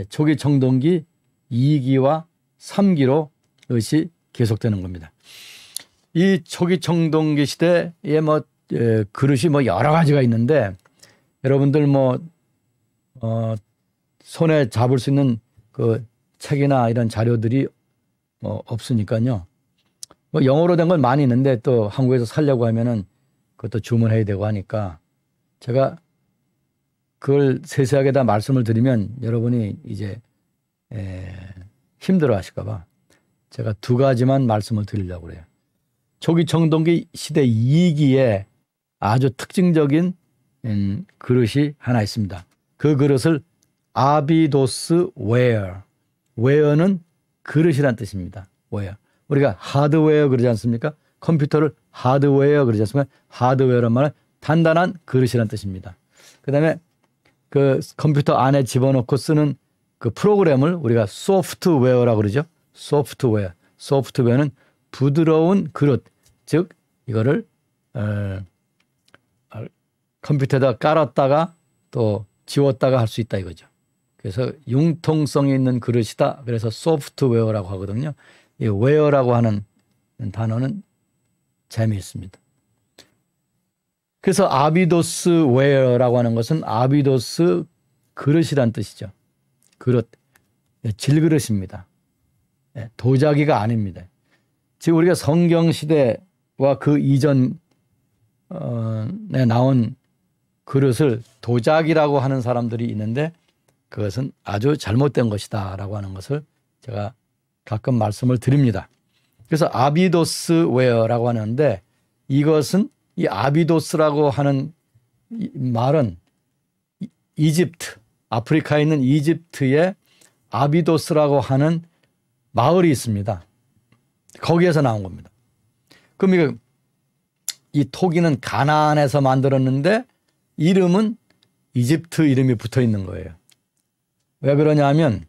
초기 청동기 2기와 3기로 이것이 계속되는 겁니다. 이 초기 청동기 시대에 그릇이 여러 가지가 있는데, 여러분들 손에 잡을 수 있는 그 책이나 이런 자료들이 없으니까요. 영어로 된 건 많이 있는데 또 한국에서 살려고 하면은 그것도 주문해야 되고 하니까, 제가 그걸 세세하게 다 말씀을 드리면 여러분이 이제 힘들어 하실까 봐 제가 두 가지만 말씀을 드리려고 그래요. 초기 청동기 시대 2기에 아주 특징적인 그릇이 하나 있습니다. 그 그릇을 아비도스 웨어, 웨어는 그릇이란 뜻입니다. 웨어. 우리가 하드웨어 그러지 않습니까? 컴퓨터를 하드웨어 그러지 않습니까? 하드웨어란 말은 단단한 그릇이란 뜻입니다. 그 다음에 그 컴퓨터 안에 집어넣고 쓰는 그 프로그램을 우리가 소프트웨어라고 그러죠. 소프트웨어. 소프트웨어는 부드러운 그릇, 즉 이거를 컴퓨터에다 깔았다가 또 지웠다가 할 수 있다 이거죠. 그래서 융통성이 있는 그릇이다. 그래서 소프트웨어라고 하거든요. 이 웨어라고 하는 단어는 재미있습니다. 그래서 아비도스 웨어라고 하는 것은 아비도스 그릇이란 뜻이죠. 그릇, 질그릇입니다. 도자기가 아닙니다. 지금 우리가 성경시대와 그 이전에 나온 그릇을 도자기라고 하는 사람들이 있는데, 그것은 아주 잘못된 것이다 라고 하는 것을 제가 가끔 말씀을 드립니다. 그래서 아비도스 웨어라고 하는데, 이것은 이 아비도스라고 하는 말은 이집트, 아프리카에 있는 이집트에 아비도스라고 하는 마을이 있습니다. 거기에서 나온 겁니다. 그럼 이 토기는 가나안에서 만들었는데 이름은 이집트 이름이 붙어 있는 거예요. 왜 그러냐면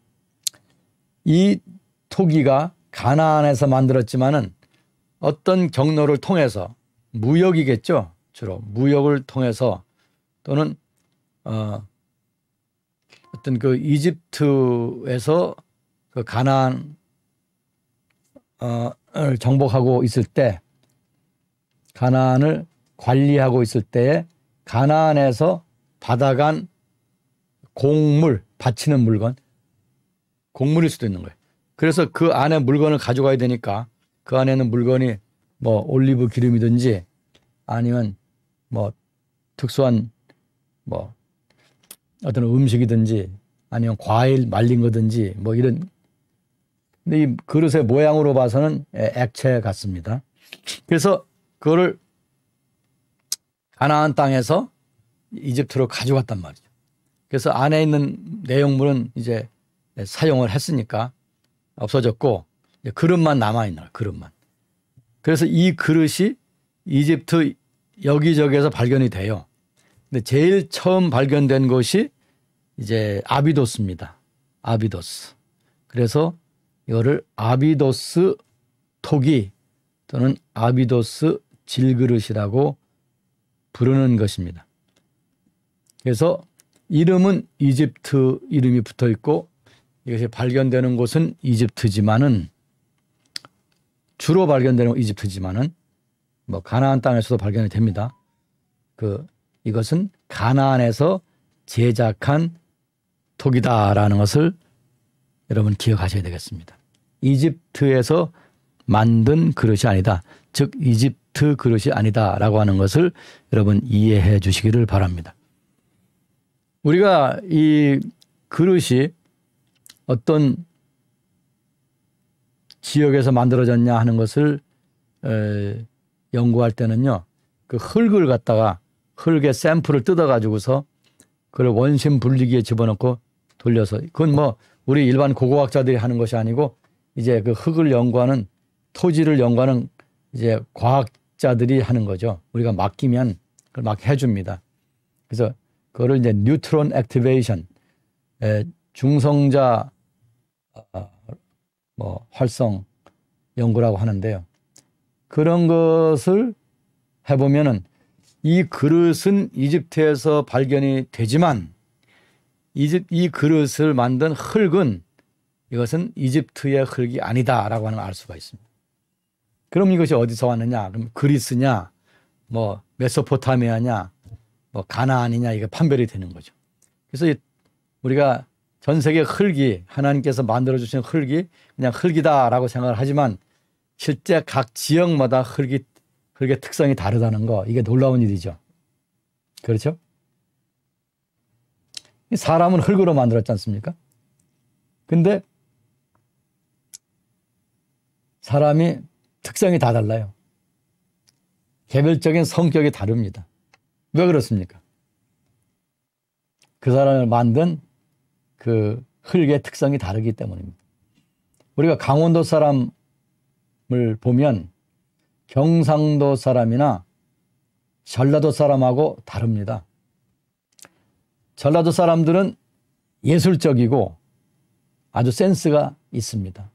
이 토기가 가나안에서 만들었지만은 어떤 경로를 통해서, 무역이겠죠. 주로 무역을 통해서, 또는 어떤 그 이집트에서 그 가나안을 정복하고 있을 때, 가나안을 관리하고 있을 때에 가나안에서 받아간 곡물, 바치는 물건, 곡물일 수도 있는 거예요. 그래서 그 안에 물건을 가져가야 되니까 그 안에는 물건이 올리브 기름이든지 아니면 특수한 어떤 음식이든지 아니면 과일 말린 거든지 이런. 근데 이 그릇의 모양으로 봐서는 액체 같습니다. 그래서 그거를 가나안 땅에서 이집트로 가져갔단 말이죠. 그래서 안에 있는 내용물은 이제 사용을 했으니까 없어졌고 그릇만 남아있는 거예요. 그릇만. 그래서 이 그릇이 이집트 여기저기에서 발견이 돼요. 근데 제일 처음 발견된 곳이 이제 아비도스입니다. 아비도스. 그래서 이거를 아비도스 토기 또는 아비도스 질그릇이라고 부르는 것입니다. 그래서 이름은 이집트 이름이 붙어 있고 이것이 발견되는 곳은 이집트지만은 주로 발견되는 곳은 이집트지만은 뭐 가나안 땅에서도 발견이 됩니다. 이것은 가나안에서 제작한 톡이다라는 것을 여러분 기억하셔야 되겠습니다. 이집트에서 만든 그릇이 아니다. 즉 이집트 그릇이 아니다라고 하는 것을 여러분 이해해 주시기를 바랍니다. 우리가 이 그릇이 어떤 지역에서 만들어졌냐 하는 것을 연구할 때는요. 그 흙을 갖다가 흙의 샘플을 뜯어가지고서 그걸 원심 분리기에 집어넣고 돌려서 그건 뭐 우리 일반 고고학자들이 하는 것이 아니고 이제 그 흙을 연구하는 토지를 연구하는 이제 과학자들이 하는 거죠. 우리가 맡기면 그걸 막 해줍니다. 그래서 그거를 이제 뉴트론 액티베이션, 중성자 뭐 활성 연구라고 하는데요. 그런 것을 해보면은 이 그릇은 이집트에서 발견이 되지만 이 그릇을 만든 흙은 이것은 이집트의 흙이 아니다라고 하는 걸 알 수가 있습니다. 그럼 이것이 어디서 왔느냐? 그럼 그리스냐, 뭐 메소포타미아냐, 뭐 가나안이냐 이게 판별이 되는 거죠. 그래서 우리가 전 세계 흙이 하나님께서 만들어 주신 흙이 그냥 흙이다라고 생각을 하지만 실제 각 지역마다 흙의 특성이 다르다는 거 이게 놀라운 일이죠. 그렇죠? 사람은 흙으로 만들었지 않습니까? 근데 사람이 특성이 다 달라요. 개별적인 성격이 다릅니다. 왜 그렇습니까? 그 사람을 만든 그 흙의 특성이 다르기 때문입니다. 우리가 강원도 사람을 보면 경상도 사람이나 전라도 사람하고 다릅니다. 전라도 사람들은 예술적이고 아주 센스가 있습니다.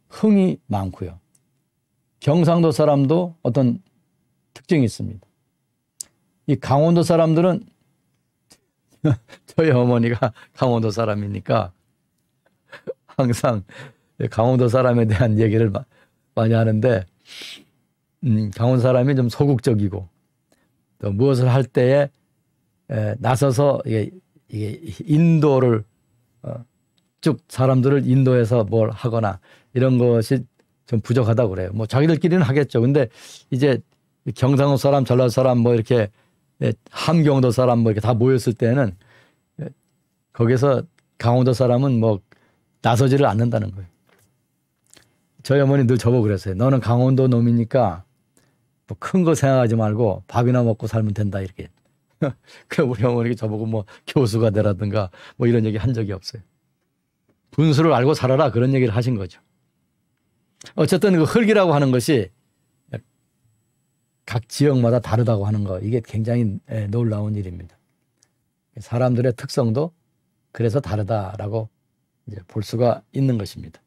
흥이 많고요. 경상도 사람도 어떤 특징이 있습니다. 이 강원도 사람들은 저희 어머니가 강원도 사람이니까 항상 강원도 사람에 대한 얘기를 많이 하는데 강원도 사람이 좀 소극적이고 또 무엇을 할 때에 나서서 이게 인도를 쭉 사람들을 인도해서 뭘 하거나 이런 것이 좀 부족하다고 그래요. 뭐 자기들끼리는 하겠죠. 근데 이제 경상도 사람, 전라도 사람 뭐 이렇게 함경도 사람 뭐 이렇게 다 모였을 때는 거기서 강원도 사람은 뭐 나서지를 않는다는 거예요. 저희 어머니 늘 저보고 그랬어요. 너는 강원도 놈이니까 뭐 큰 거 생각하지 말고 밥이나 먹고 살면 된다 이렇게. 그 우리 어머니가 저보고 뭐 교수가 되라든가 뭐 이런 얘기 한 적이 없어요. 분수를 알고 살아라 그런 얘기를 하신 거죠. 어쨌든 그 흙이라고 하는 것이 각 지역마다 다르다고 하는 거 이게 굉장히 놀라운 일입니다. 사람들의 특성도 그래서 다르다라고 이제 볼 수가 있는 것입니다.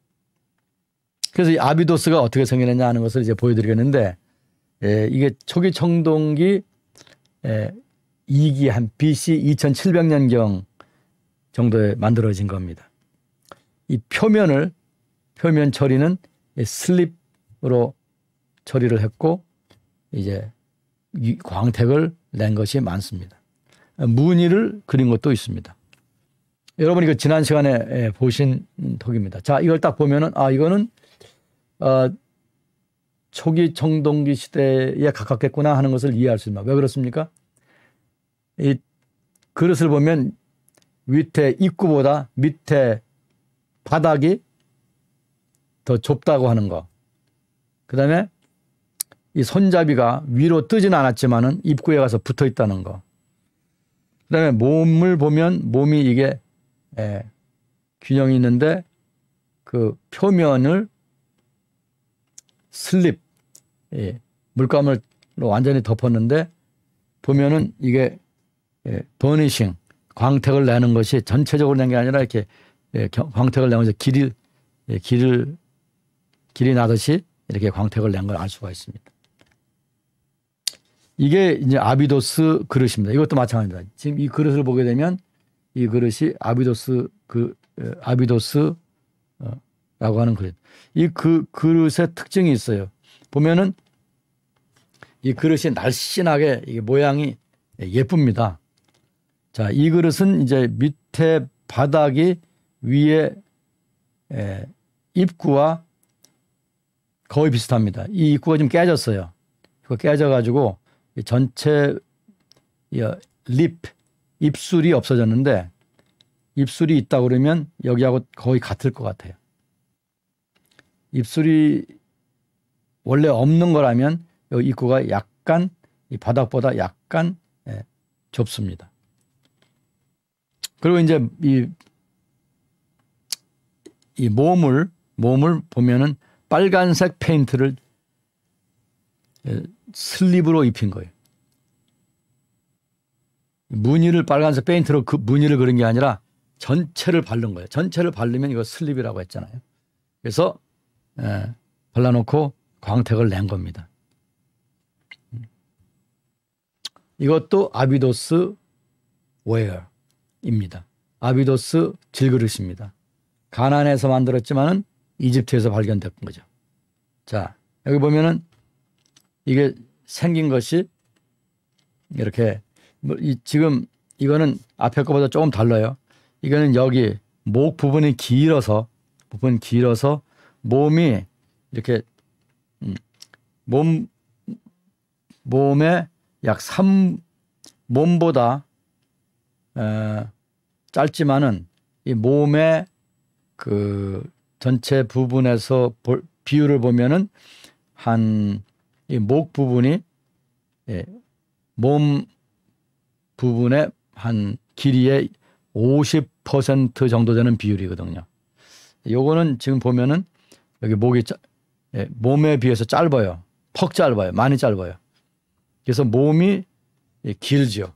그래서 이 아비도스가 어떻게 생겨났냐 하는 것을 이제 보여드리겠는데 이게 초기 청동기 2기 한 BC 2700년경 정도에 만들어진 겁니다. 이 표면 처리는 슬립으로 처리를 했고 이제 광택을 낸 것이 많습니다. 무늬를 그린 것도 있습니다. 여러분이 그 지난 시간에 보신 톡입니다. 자, 이걸 딱 보면은 이거는 초기 청동기 시대에 가깝겠구나 하는 것을 이해할 수 있습니다. 왜 그렇습니까? 이 그릇을 보면 밑에 입구보다 밑에 바닥이 더 좁다고 하는 거. 그 다음에 이 손잡이가 위로 뜨진 않았지만은 입구에 가서 붙어 있다는 거. 그다음에 몸을 보면 몸이 이게 균형이 있는데 그 표면을 슬립 물감으로 완전히 덮었는데 보면은 이게 버니싱 광택을 내는 것이 전체적으로 낸 게 아니라 이렇게 광택을 내면서 길이 나듯이 이렇게 광택을 낸 걸 알 수가 있습니다. 이게 이제 아비도스 그릇입니다. 이것도 마찬가지입니다. 지금 이 그릇을 보게 되면 이 그릇이 아비도스라고 하는 그릇. 이 그릇의 특징이 있어요. 보면은 이 그릇이 날씬하게 이게 모양이 예쁩니다. 자, 이 그릇은 이제 밑에 바닥이 위에 입구와 거의 비슷합니다. 이 입구가 좀 깨졌어요. 이거 깨져가지고 전체 입술이 없어졌는데 입술이 있다 그러면 여기하고 거의 같을 것 같아요. 입술이 원래 없는 거라면 이 입구가 약간 이 바닥보다 약간 좁습니다. 그리고 이제 이 몸을 보면은 빨간색 페인트를 슬립으로 입힌 거예요. 무늬를 빨간색 페인트로 그 무늬를 그린 게 아니라 전체를 바른 거예요. 전체를 바르면 이거 슬립이라고 했잖아요. 그래서 발라놓고 광택을 낸 겁니다. 이것도 아비도스 웨어입니다. 아비도스 질그릇입니다. 가나안에서 만들었지만은 이집트에서 발견된 거죠. 자, 여기 보면은 이게 생긴 것이 이렇게 지금 이거는 앞에 거보다 조금 달라요. 이거는 여기 목 부분이 길어서 몸이 이렇게 몸에 약 몸보다 짧지만은 이 몸의 그 전체 부분에서 비율을 보면은 한 이 목 부분이 몸 부분의 한 길이의 50% 정도 되는 비율이거든요. 요거는 지금 보면은 여기 목이 몸에 비해서 짧아요. 퍽 짧아요. 많이 짧아요. 그래서 몸이 길죠.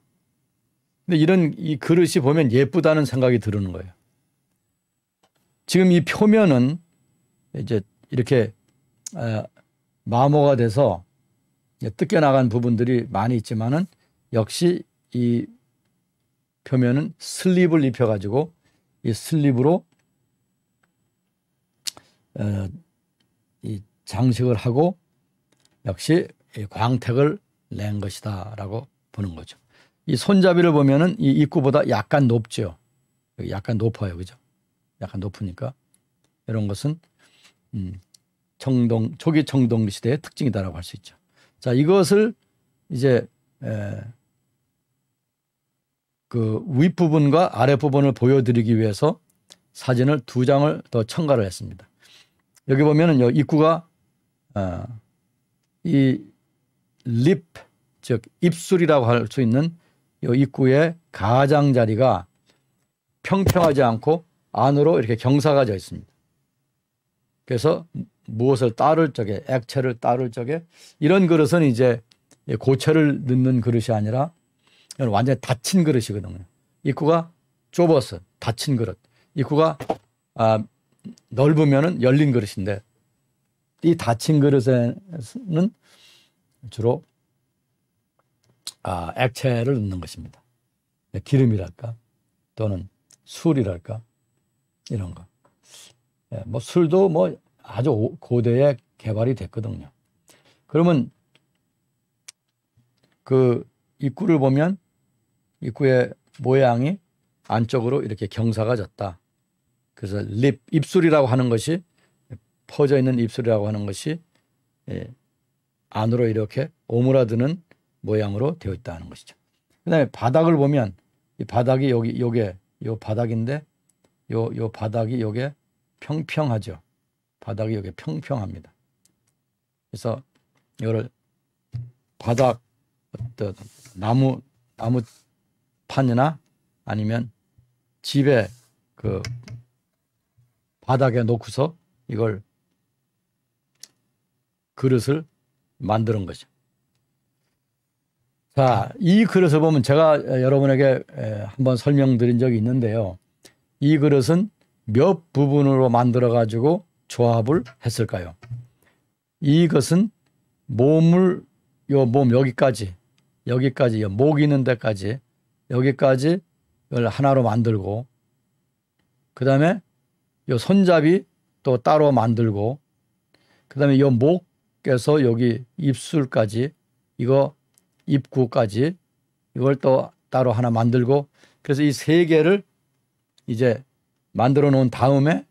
근데 이 그릇이 보면 예쁘다는 생각이 드는 거예요. 지금 이 표면은 이제 이렇게 마모가 돼서 뜯겨나간 부분들이 많이 있지만은 역시 이 표면은 슬립을 입혀가지고 이 슬립으로 이 장식을 하고 역시 광택을 낸 것이다라고 보는 거죠. 이 손잡이를 보면은 이 입구보다 약간 높죠. 약간 높아요, 그죠? 약간 높으니까 이런 것은 초기 청동 시대의 특징이다라고 할 수 있죠. 자, 이것을 이제 그 윗부분과 아랫부분을 보여드리기 위해서 사진을 2장을 더 첨가를 했습니다. 여기 보면은 요 입구가 이 립, 즉 입술이라고 할 수 있는 요 입구의 가장자리가 평평하지 않고 안으로 이렇게 경사가 져 있습니다. 그래서 무엇을 따를 적에, 액체를 따를 적에 이런 그릇은 이제 고체를 넣는 그릇이 아니라 완전히 닫힌 그릇이거든요. 입구가 좁아서 닫힌 그릇. 입구가 넓으면은 열린 그릇인데 이 닫힌 그릇에는 주로 액체를 넣는 것입니다. 기름이랄까 또는 술이랄까 이런 거. 뭐 술도 뭐 아주 고대에 개발이 됐거든요. 그러면 그 입구를 보면 입구의 모양이 안쪽으로 이렇게 경사가 졌다. 그래서 입술이라고 하는 것이 퍼져 있는 입술이라고 하는 것이 안으로 이렇게 오므라드는 모양으로 되어 있다는 것이죠. 그다음에 바닥을 보면 이 바닥이 요게 바닥인데 요 바닥이 요게 평평하죠. 바닥이 요게 평평합니다. 그래서 이거를 바닥 어떤 나무 판이나 아니면 집에 그 바닥에 놓고서 이걸 그릇을 만드는 거죠. 자, 이 그릇을 보면 제가 여러분에게 한번 설명드린 적이 있는데요. 이 그릇은 몇 부분으로 만들어 가지고 조합을 했을까요? 이것은 몸을 몸 여기까지 목 있는 데까지 여기까지 이걸 하나로 만들고, 그 다음에 요 손잡이 또 따로 만들고, 그 다음에 요 목에서 여기 입술까지, 이거 입구까지 이걸 또 따로 하나 만들고, 그래서 이 세 개를 이제 만들어 놓은 다음에,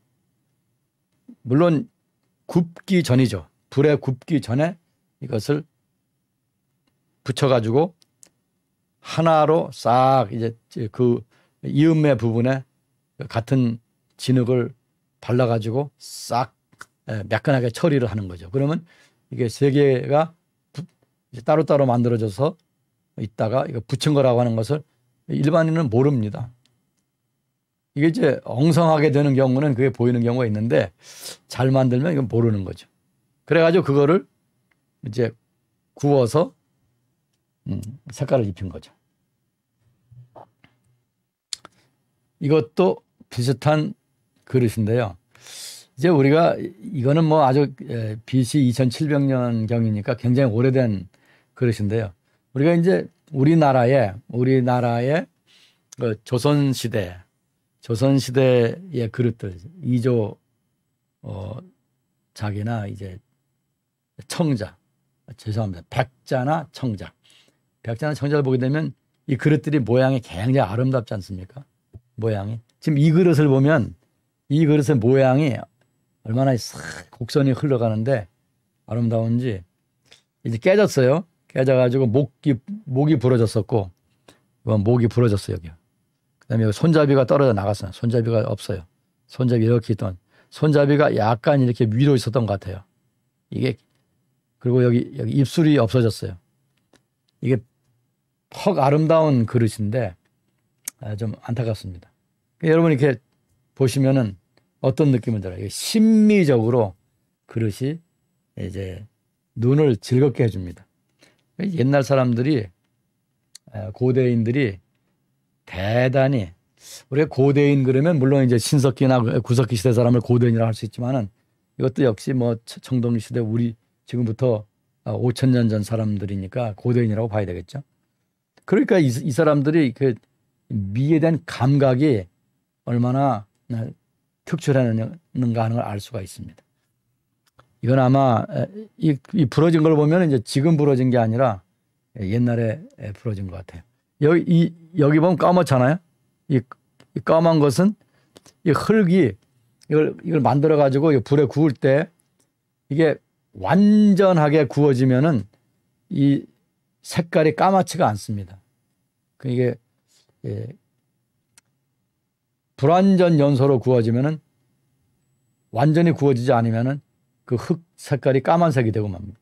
물론 굽기 전이죠. 불에 굽기 전에 이것을 붙여가지고 하나로 싹 이제 그 이음매 부분에 같은 진흙을 발라가지고 싹 매끈하게 처리를 하는 거죠. 그러면 이게 세 개가 따로따로 만들어져서 있다가 이거 붙인 거라고 하는 것을 일반인은 모릅니다. 이게 이제 엉성하게 되는 경우는 그게 보이는 경우가 있는데, 잘 만들면 이건 모르는 거죠. 그래가지고 그거를 이제 구워서 색깔을 입힌 거죠. 이것도 비슷한 그릇인데요. 이제 우리가 이거는 뭐 아주 BC 2700년 경이니까 굉장히 오래된 그릇인데요. 우리가 이제 우리나라의 그 조선시대의 그릇들, 이조 작이나 이제 청자, 죄송합니다. 백자나 청자를 보게 되면 이 그릇들이 모양이 굉장히 아름답지 않습니까? 모양이. 지금 이 그릇을 보면 이 그릇의 모양이 얼마나 싹 곡선이 흘러가는데 아름다운지. 이제 깨졌어요. 깨져가지고 목이 부러졌었고, 이건 목이 부러졌어요, 여기. 그다음에 손잡이가 떨어져 나갔어요. 손잡이가 없어요. 손잡이 이렇게 있던, 손잡이가 약간 이렇게 위로 있었던 것 같아요. 이게, 그리고 여기 입술이 없어졌어요. 이게 퍽 아름다운 그릇인데 좀 안타깝습니다. 여러분 이렇게 보시면은 어떤 느낌이 들어요? 심미적으로 그릇이 이제 눈을 즐겁게 해줍니다. 옛날 사람들이, 고대인들이 대단히, 우리가 고대인 그러면 물론 이제 신석기나 구석기 시대 사람을 고대인이라고 할 수 있지만은, 이것도 역시 뭐 청동기 시대, 우리 지금부터 5000년 전 사람들이니까 고대인이라고 봐야 되겠죠. 그러니까 이 사람들이 그 미에 대한 감각이 얼마나 특출했는가 하는 걸 알 수가 있습니다. 이건 아마 이 부러진 걸 보면 이제 지금 부러진 게 아니라 옛날에 부러진 것 같아요. 여기 보면 까맣잖아요. 이 까만 것은 이 흙이 이걸 만들어 가지고 불에 구울 때 이게 완전하게 구워지면은 이 색깔이 까맣지가 않습니다. 이게 불완전 연소로 구워지면은, 완전히 구워지지 않으면은 그 흙 색깔이 까만색이 되고 맙니다.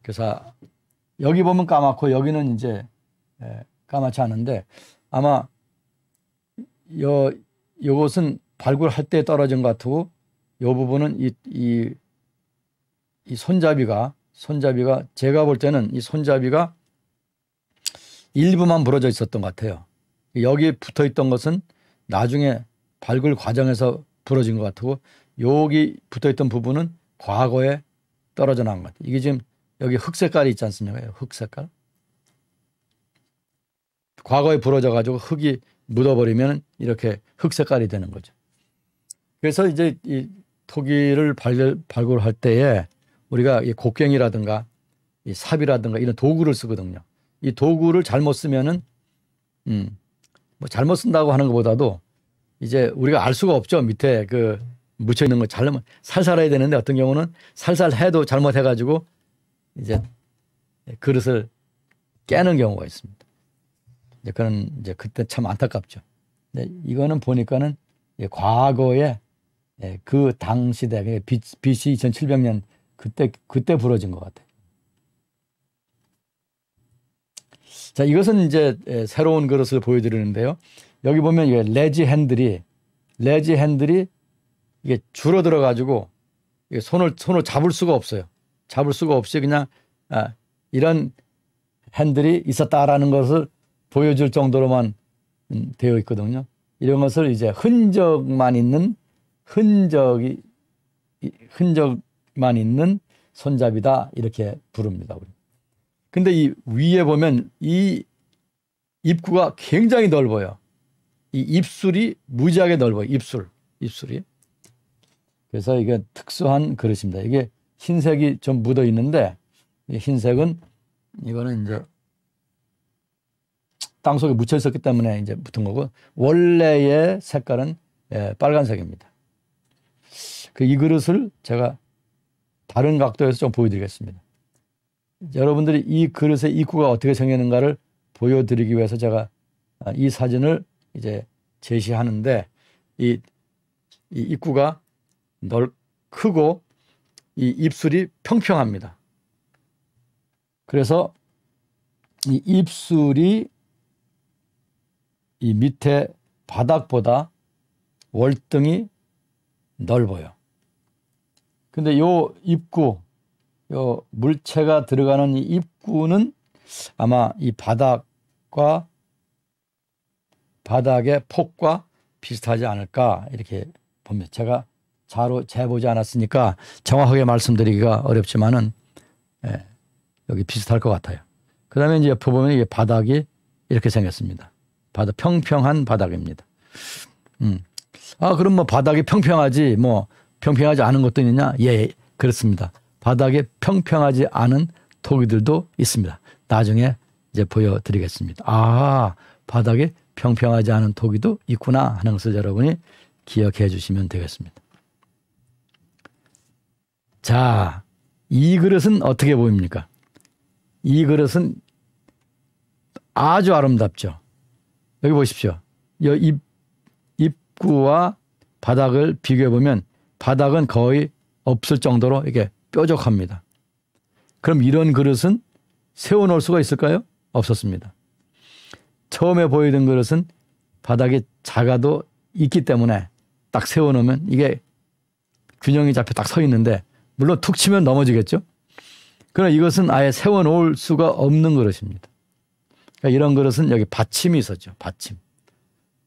그래서 여기 보면 까맣고 여기는 이제 까맣지 않은데, 아마 요것은 발굴할 때 떨어진 것 같고, 요 부분은 이 손잡이가 제가 볼 때는 이 손잡이가 일부만 부러져 있었던 것 같아요. 여기 붙어 있던 것은 나중에 발굴 과정에서 부러진 것 같고, 여기 붙어 있던 부분은 과거에 떨어져 나온 것 같아요. 이게 지금 여기 흑 색깔이 있지 않습니까? 흑 색깔. 과거에 부러져 가지고 흙이 묻어버리면 이렇게 흑 색깔이 되는 거죠. 그래서 이제 이 토기를 발굴할 때에 우리가 이 곡괭이라든가 이 삽이라든가 이런 도구를 쓰거든요. 이 도구를 잘못 쓰면은 뭐 잘못 쓴다고 하는 것보다도 이제 우리가 알 수가 없죠. 밑에 그 묻혀 있는 거 살살 해야 되는데, 어떤 경우는 살살 해도 잘못해가지고 이제 그릇을 깨는 경우가 있습니다. 이제 그런 이제 그때 참 안타깝죠. 근데 이거는 보니까는 과거에 그 당시대 BC 2700년 그때 부러진 것 같아요. 자, 이것은 이제 새로운 그릇을 보여드리는데요. 여기 보면 이게 레지 핸들이 이게 줄어들어 가지고 손을 잡을 수가 없어요. 잡을 수가 없이 그냥 이런 핸들이 있었다라는 것을 보여줄 정도로만 되어 있거든요. 이런 것을 이제 흔적만 있는 손잡이다 이렇게 부릅니다. 우리. 근데 이 위에 보면 이 입구가 굉장히 넓어요. 이 입술이 무지하게 넓어요. 입술이. 그래서 이게 특수한 그릇입니다. 이게 흰색이 좀 묻어 있는데 이 흰색은 이거는 이제 땅속에 묻혀 있었기 때문에 이제 붙은 거고 원래의 색깔은 빨간색입니다. 이 그릇을 제가 다른 각도에서 좀 보여드리겠습니다. 여러분들이 이 그릇의 입구가 어떻게 생겼는가를 보여드리기 위해서 제가 이 사진을 이제 제시하는데 이 입구가 크고 이 입술이 평평합니다. 그래서 이 입술이 이 밑에 바닥보다 월등히 넓어요. 근데 요 입구, 요 물체가 들어가는 이 입구는 아마 이 바닥의 폭과 비슷하지 않을까 이렇게 봅니다. 제가 자로 재보지 않았으니까 정확하게 말씀드리기가 어렵지만은 여기 비슷할 것 같아요. 그 다음에 이제 옆에 보면 이게 바닥이 이렇게 생겼습니다. 평평한 바닥입니다. 그럼 뭐 바닥이 평평하지 평평하지 않은 것도 있느냐? 예, 그렇습니다. 바닥에 평평하지 않은 토기들도 있습니다. 나중에 이제 보여드리겠습니다. 바닥에 평평하지 않은 토기도 있구나 하는 것을 여러분이 기억해 주시면 되겠습니다. 자, 이 그릇은 어떻게 보입니까? 이 그릇은 아주 아름답죠. 여기 보십시오. 입구와 바닥을 비교해 보면 바닥은 거의 없을 정도로 이게 뾰족합니다. 그럼 이런 그릇은 세워놓을 수가 있을까요? 없었습니다. 처음에 보이던 그릇은 바닥이 작아도 있기 때문에 딱 세워놓으면 이게 균형이 잡혀 딱 서 있는데 물론 툭 치면 넘어지겠죠. 그러나 이것은 아예 세워놓을 수가 없는 그릇입니다. 그러니까 이런 그릇은 여기 받침이 있었죠.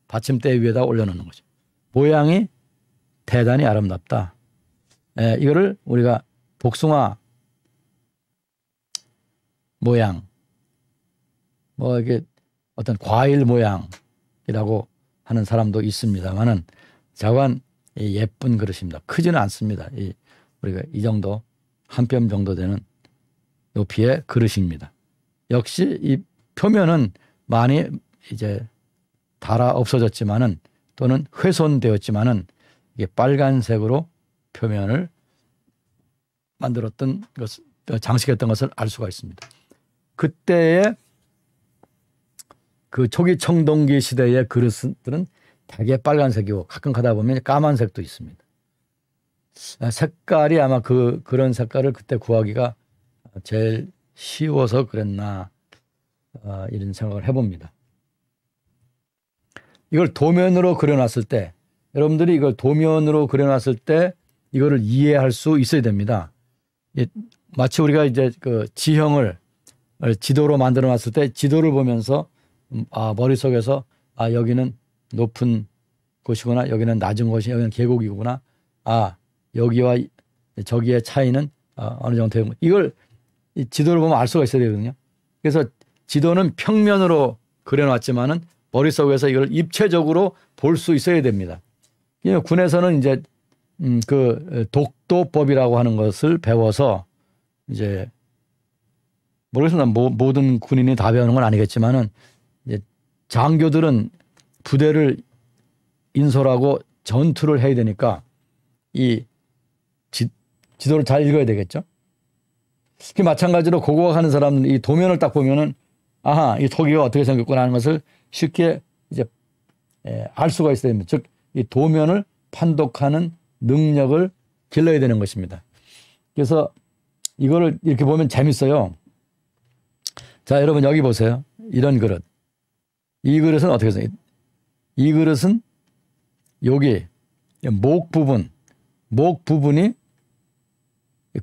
받침대 위에다 올려놓는 거죠. 모양이 대단히 아름답다. 이거를 우리가 복숭아 모양, 이게 어떤 과일 모양이라고 하는 사람도 있습니다만은 자관 예쁜 그릇입니다. 크지는 않습니다. 우리가 이 정도 한 뼘 정도 되는 높이의 그릇입니다. 역시 이 표면은 많이 이제 닳아 없어졌지만은 또는 훼손되었지만은 이게 빨간색으로 표면을 만들었던 것을 장식했던 것을 알 수가 있습니다. 그때의 그 초기 청동기 시대의 그릇들은 대개 빨간색이고 가끔 가다 보면 까만색도 있습니다. 색깔이 아마 그런 색깔을 그때 구하기가 제일 쉬워서 그랬나 이런 생각을 해봅니다. 이걸 도면으로 그려놨을 때 여러분들이 이걸 도면으로 그려놨을 때 이거를 이해할 수 있어야 됩니다. 마치 우리가 이제 그 지형을 지도로 만들어 놨을 때 지도를 보면서 머릿속에서 여기는 높은 곳이구나, 여기는 낮은 곳이, 여기는 계곡이구나, 여기와 저기의 차이는 어느 정도 되는 거. 이걸 지도를 보면 알 수가 있어야 되거든요. 그래서 지도는 평면으로 그려놨지만은 머릿속에서 이걸 입체적으로 볼 수 있어야 됩니다. 군에서는 이제 그 독도법이라고 하는 것을 배워서 이제 모르겠습니다. 모든 군인이 다 배우는 건 아니겠지만은 이제 장교들은 부대를 인솔하고 전투를 해야 되니까 이 지도를 잘 읽어야 되겠죠. 마찬가지로 고고학하는 사람은 이 도면을 딱 보면은 이 토기가 어떻게 생겼구나 하는 것을 쉽게 이제 알 수가 있어야 됩니다. 즉, 이 도면을 판독하는 능력을 길러야 되는 것입니다. 그래서 이거를 이렇게 보면 재밌어요. 자, 여러분 여기 보세요. 이런 그릇. 이 그릇은 어떻게 해서 이 그릇은 여기 목 부분이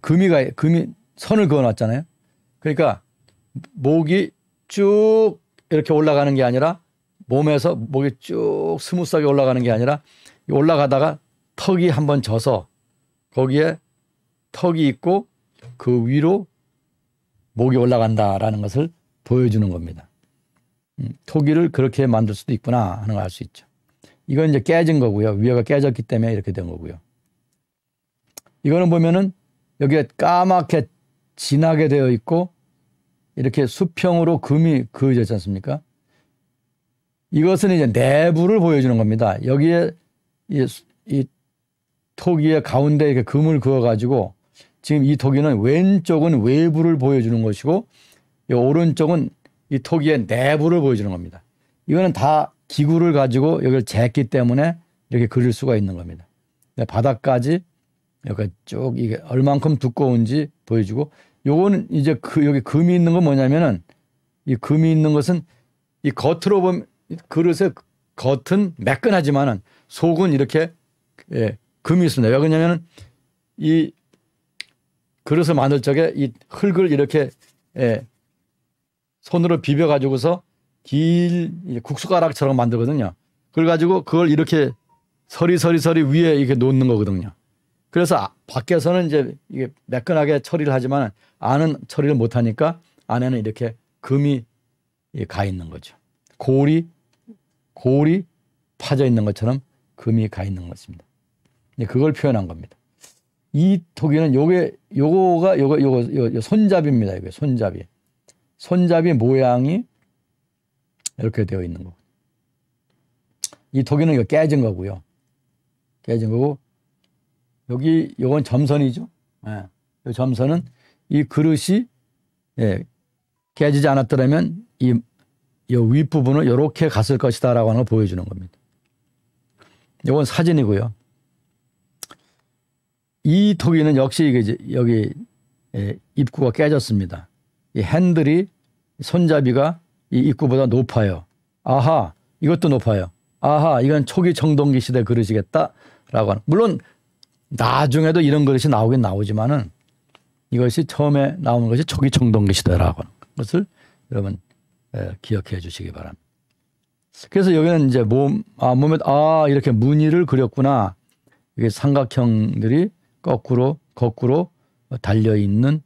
금이 선을 그어 놨잖아요. 그러니까 목이 쭉 이렇게 올라가는 게 아니라 몸에서 목이 쭉 스무스하게 올라가는 게 아니라 올라가다가 턱이 한번 져서 거기에 턱이 있고 그 위로 목이 올라간다라는 것을 보여주는 겁니다. 토기를 그렇게 만들 수도 있구나 하는 걸 알 수 있죠. 이건 이제 깨진 거고요. 위에가 깨졌기 때문에 이렇게 된 거고요. 이거는 보면은 여기에 까맣게 진하게 되어 있고 이렇게 수평으로 금이 그어졌지 않습니까? 이것은 이제 내부를 보여주는 겁니다. 여기에 이 토기의 가운데 이렇게 금을 그어가지고 지금 이 토기는 왼쪽은 외부를 보여주는 것이고 이 오른쪽은 이 토기의 내부를 보여주는 겁니다. 이거는 다 기구를 가지고 여기를 쟀기 때문에 이렇게 그릴 수가 있는 겁니다. 바닥까지 여기 쭉 이게 얼만큼 두꺼운지 보여주고 요거는 이제 여기 금이 있는 건 뭐냐면은 이 금이 있는 것은 이 겉으로 보면 그릇의 겉은 매끈하지만은 속은 이렇게 금이 있습니다. 왜 그러냐면은 이 그릇을 만들 적에 이 흙을 이렇게 손으로 비벼 가지고서 길 국수가락처럼 만들거든요. 그걸 가지고 그걸 이렇게 서리서리 위에 이렇게 놓는 거거든요. 그래서 밖에서는 이제 이게 매끈하게 처리를 하지만 안은 처리를 못 하니까 안에는 이렇게 금이 가 있는 거죠. 골이 파져 있는 것처럼 금이 가 있는 것입니다. 그걸 표현한 겁니다. 이 토기는 요거가 손잡이입니다. 이게 손잡이. 손잡이 모양이 이렇게 되어 있는 거고. 이 토기는 이거 깨진 거고요. 깨진 거고 요건 점선이죠. 이 점선은 이 그릇이 깨지지 않았더라면 이 윗부분을 이렇게 갔을 것이다라고 하는 걸 보여주는 겁니다. 이건 사진이고요. 이 토기는 역시 이게 여기 입구가 깨졌습니다. 이 핸들이 손잡이가 이 입구보다 높아요. 아하, 이것도 높아요. 아하, 이건 초기 청동기 시대 그릇이겠다라고 하는. 물론 나중에도 이런 그릇이 나오긴 나오지만은 이것이 처음에 나오는 것이 초기 청동기 시대라고 하는 것을 여러분 기억해 주시기 바랍니다. 그래서 여기는 이제 몸에 이렇게 무늬를 그렸구나. 이게 삼각형들이 거꾸로 달려 있는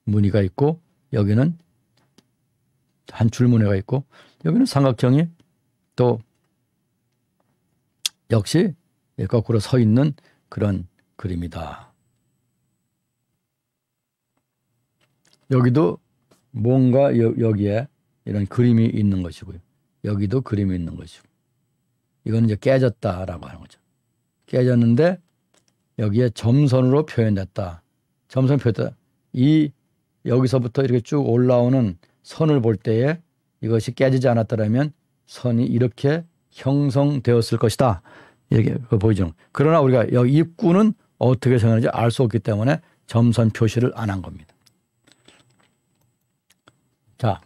무늬가 있고 여기는 한 줄무늬가 있고 여기는 삼각형이 또 역시 거꾸로 서 있는 그런 그림이다. 여기도 뭔가 여기에 이런 그림이 있는 것이고요. 여기도 그림이 있는 것이고 이건 이제 깨졌다라고 하는 거죠. 깨졌는데 여기에 점선으로 표현됐다. 점선 표현됐다. 여기서부터 이렇게 쭉 올라오는 선을 볼 때에 이것이 깨지지 않았더라면 선이 이렇게 형성되었을 것이다. 이렇게 보여주는. 그러나 우리가 여기 입구는 어떻게 생겼는지 알 수 없기 때문에 점선 표시를 안 한 겁니다. 자,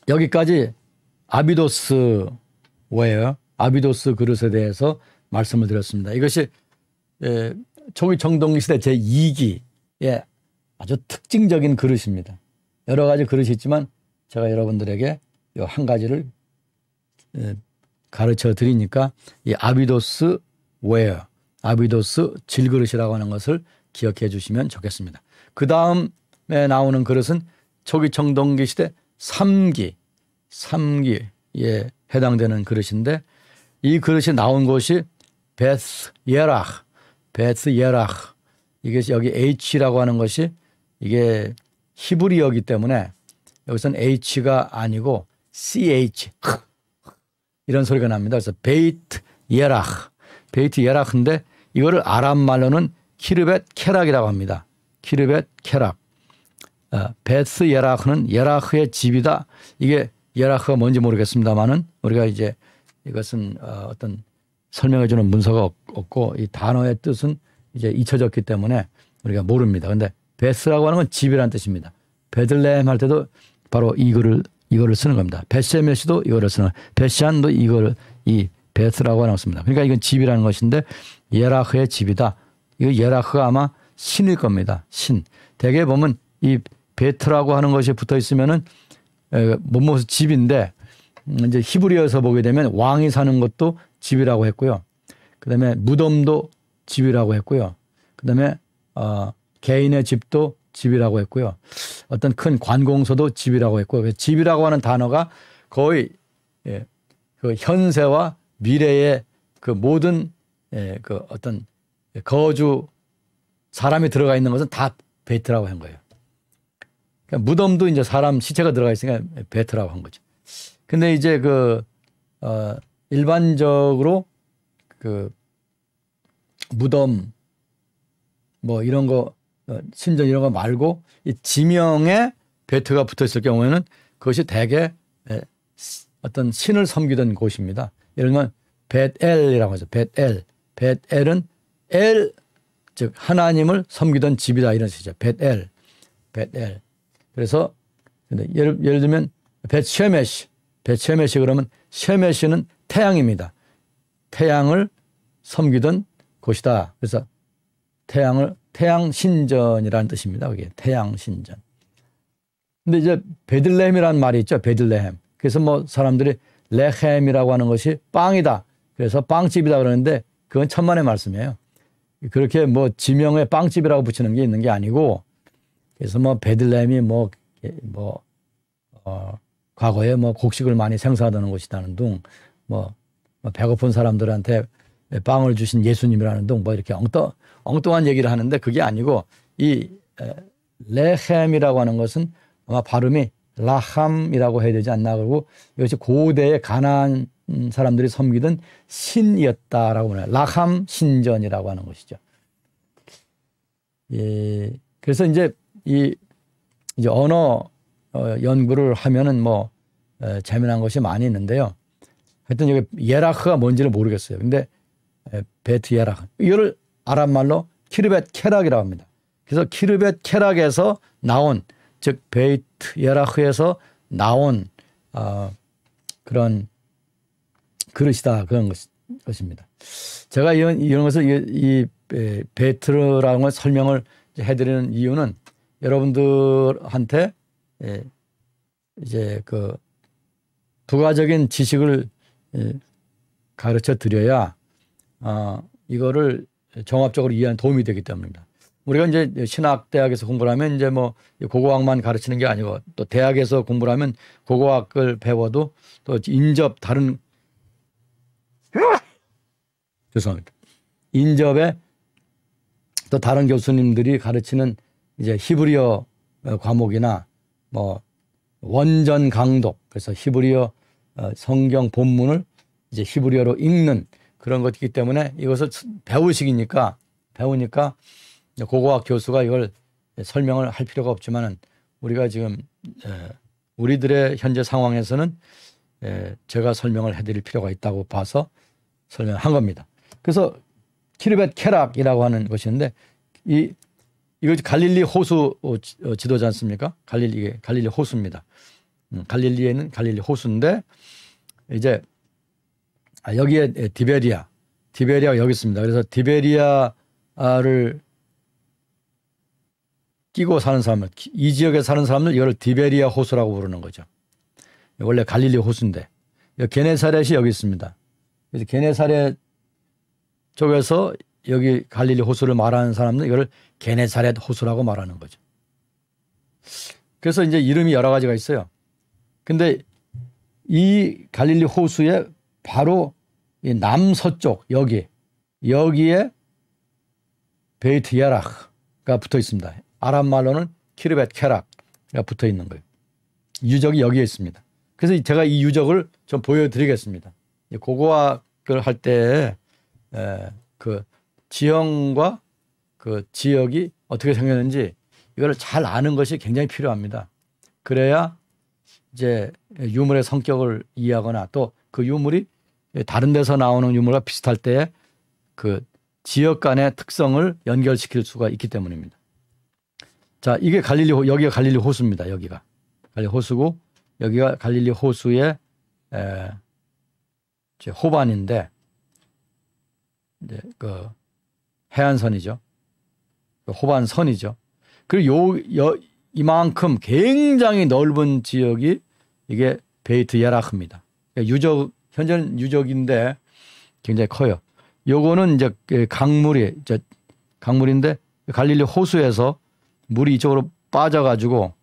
여기까지 아비도스 웨어, 아비도스 그릇에 대해서 말씀을 드렸습니다. 이것이 초기 청동기 시대 제2기의 아주 특징적인 그릇입니다. 여러 가지 그릇이 있지만 제가 여러분들에게 이 한 가지를 가르쳐 드리니까 이 아비도스 웨어, 아비도스 질그릇이라고 하는 것을 기억해 주시면 좋겠습니다. 그 다음에 나오는 그릇은 초기 청동기 시대 3기에 해당되는 그릇인데 이 그릇이 나온 곳이 베스 예락. 이게 여기 H라고 하는 것이 이게 히브리어이기 때문에 여기서는 H가 아니고 CH 이런 소리가 납니다. 그래서 베이트 예락인데 이거를 아람 말로는 키르벳 케락이라고 합니다. 키르벳 케락. 베스 예라흐는 예라흐의 집이다. 이게 예라흐가 뭔지 모르겠습니다만은 우리가 이제 이것은 어떤 설명해 주는 문서가 없고 이 단어의 뜻은 이제 잊혀졌기 때문에 우리가 모릅니다. 근데 베스라고 하는 건 집이라는 뜻입니다. 베들레헴 할 때도 바로 이거를 쓰는 겁니다. 벳셰메시도 이거를 쓰는 거예요. 벳샨도 이거를 이 베스라고 하는 것입니다. 그러니까 이건 집이라는 것인데 예라흐의 집이다. 이거 예라흐가 아마 신일 겁니다. 신. 대개 보면 이 베트라고 하는 것이 붙어 있으면은 뭐뭐 집인데 이제 히브리어에서 보게 되면 왕이 사는 것도 집이라고 했고요. 그다음에 무덤도 집이라고 했고요. 그다음에 개인의 집도 집이라고 했고요. 어떤 큰 관공서도 집이라고 했고요. 집이라고 하는 단어가 거의 그 현세와 미래의 그 모든 그 어떤 거주 사람이 들어가 있는 것은 다 베트라고 한 거예요. 그러니까 무덤도 이제 사람 시체가 들어가 있으니까 베트라고 한 거죠. 근데 이제 일반적으로 그 무덤 뭐 이런 거 신전 이런 거 말고 이 지명에 베트가 붙어 있을 경우에는 그것이 대개 어떤 신을 섬기던 곳입니다. 예를 들면 벳엘이라고 하죠. 벳엘. 벳엘은 즉 하나님을 섬기던 집이다 이런 뜻이죠. 벳엘. 벳엘. 그래서 예를 들면 벳쉐메시. 벳쉐메시 그러면 쉐메시는 태양입니다. 태양을 섬기던 곳이다. 그래서 태양 신전이라는 뜻입니다. 그게 태양 신전. 근데 이제 베들레헴이라는 말이 있죠. 베들레헴. 그래서 뭐 사람들이 레헴이라고 하는 것이 빵이다. 그래서 빵집이다 그러는데 그건 천만의 말씀이에요. 그렇게 뭐 지명에 빵집이라고 붙이는 게 있는 게 아니고 그래서 뭐 베들레헴이 과거에 뭐 곡식을 많이 생산하는 곳이라는 둥 뭐 배고픈 사람들한테 빵을 주신 예수님이라는 둥 뭐 이렇게 엉뚱한 얘기를 하는데 그게 아니고 이 레헴이라고 하는 것은 아마 발음이 라함이라고 해야 되지 않나. 그리고 이것이 고대의 가나안 사람들이 섬기던 신이었다라고 보네요. 라함 신전이라고 하는 것이죠. 그래서 이제 이제 언어 연구를 하면은 뭐 재미난 것이 많이 있는데요. 하여튼 여기 예라흐가 뭔지를 모르겠어요. 근데 베트 예라흐 이거를 아랍 말로 키르벳 케락이라고 합니다. 그래서 키르벳 케락에서 나온 즉 베이트 예라흐에서 나온 그런 그릇이다 그런 것입니다. 제가 이런 것을 이 베트라는 걸 설명을 해드리는 이유는 여러분들한테 이제 그 부가적인 지식을 가르쳐 드려야 이거를 종합적으로 이해하는 도움이 되기 때문입니다. 우리가 이제 신학대학에서 공부를 하면 이제 뭐 고고학만 가르치는 게 아니고 또 대학에서 공부를 하면 고고학을 배워도 또 다른 죄송합니다. 인접에 또 다른 교수님들이 가르치는 이제 히브리어 과목이나 뭐 원전 강독 그래서 히브리어 성경 본문을 이제 히브리어로 읽는 그런 것이기 때문에 이것을 배우니까 고고학 교수가 이걸 설명을 할 필요가 없지만은 우리가 지금 우리들의 현재 상황에서는 제가 설명을 해드릴 필요가 있다고 봐서 설명한 겁니다. 그래서 키르벳 케락이라고 하는 것인데 이거 갈릴리 호수 지도지 않습니까? 갈릴리 호수입니다. 갈릴리에 있는 갈릴리 호수인데 이제 여기에 디베리아가 여기 있습니다. 그래서 디베리아를 끼고 사는 사람들, 이 지역에 사는 사람들 이걸 디베리아 호수라고 부르는 거죠. 원래 갈릴리 호수인데 게네사렛이 여기 있습니다. 그래서 게네사렛 쪽에서 여기 갈릴리 호수를 말하는 사람들 이걸 게네사렛 호수라고 말하는 거죠. 그래서 이제 이름이 여러 가지가 있어요. 근데 이 갈릴리 호수의 바로 이 남서쪽 여기에 베이트 예라흐가 붙어 있습니다. 아랍 말로는 키르벳 케락가 붙어 있는 거예요. 유적이 여기에 있습니다. 그래서 제가 이 유적을 좀 보여드리겠습니다. 고고학을 할 때 그 지형과 그 지역이 어떻게 생겼는지 이거를 잘 아는 것이 굉장히 필요합니다. 그래야 이제 유물의 성격을 이해하거나 또 그 유물이 다른 데서 나오는 유물과 비슷할 때 그 지역 간의 특성을 연결시킬 수가 있기 때문입니다. 자, 이게 여기가 갈릴리 호수입니다. 여기가 갈릴리 호수고 여기가 갈릴리 호수의 호반인데 이제 그 해안선이죠. 그 호반선이죠. 그리고 이만큼 굉장히 넓은 지역이 이게 베이트 예라흐입니다. 그러니까 현재는 유적인데 굉장히 커요. 요거는 이제 강물인데 갈릴리 호수에서 물이 이쪽으로 빠져가지고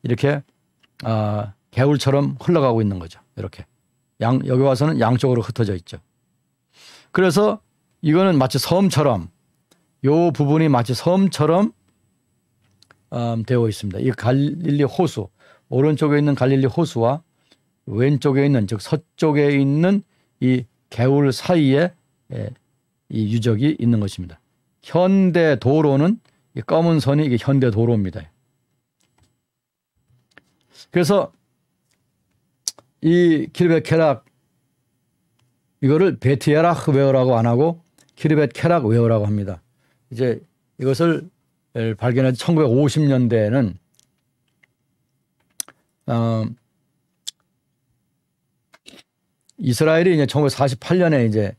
이렇게 개울처럼 흘러가고 있는 거죠. 이렇게 여기 와서는 양쪽으로 흩어져 있죠. 그래서 이거는 마치 섬처럼 요 부분이 마치 섬처럼 되어 있습니다. 이 갈릴리 호수 오른쪽에 있는 갈릴리 호수와 왼쪽에 있는 즉 서쪽에 있는 이 개울 사이에 이 유적이 있는 것입니다. 현대 도로는 이 검은 선이 이게 현대 도로입니다. 그래서 이 키르벳 케락 이거를 베트예라흐 웨어라고 안 하고 키르벳 케락 웨어라고 합니다. 이제 이것을 발견한 1950년대에는 이스라엘이 이제 1948년에 이제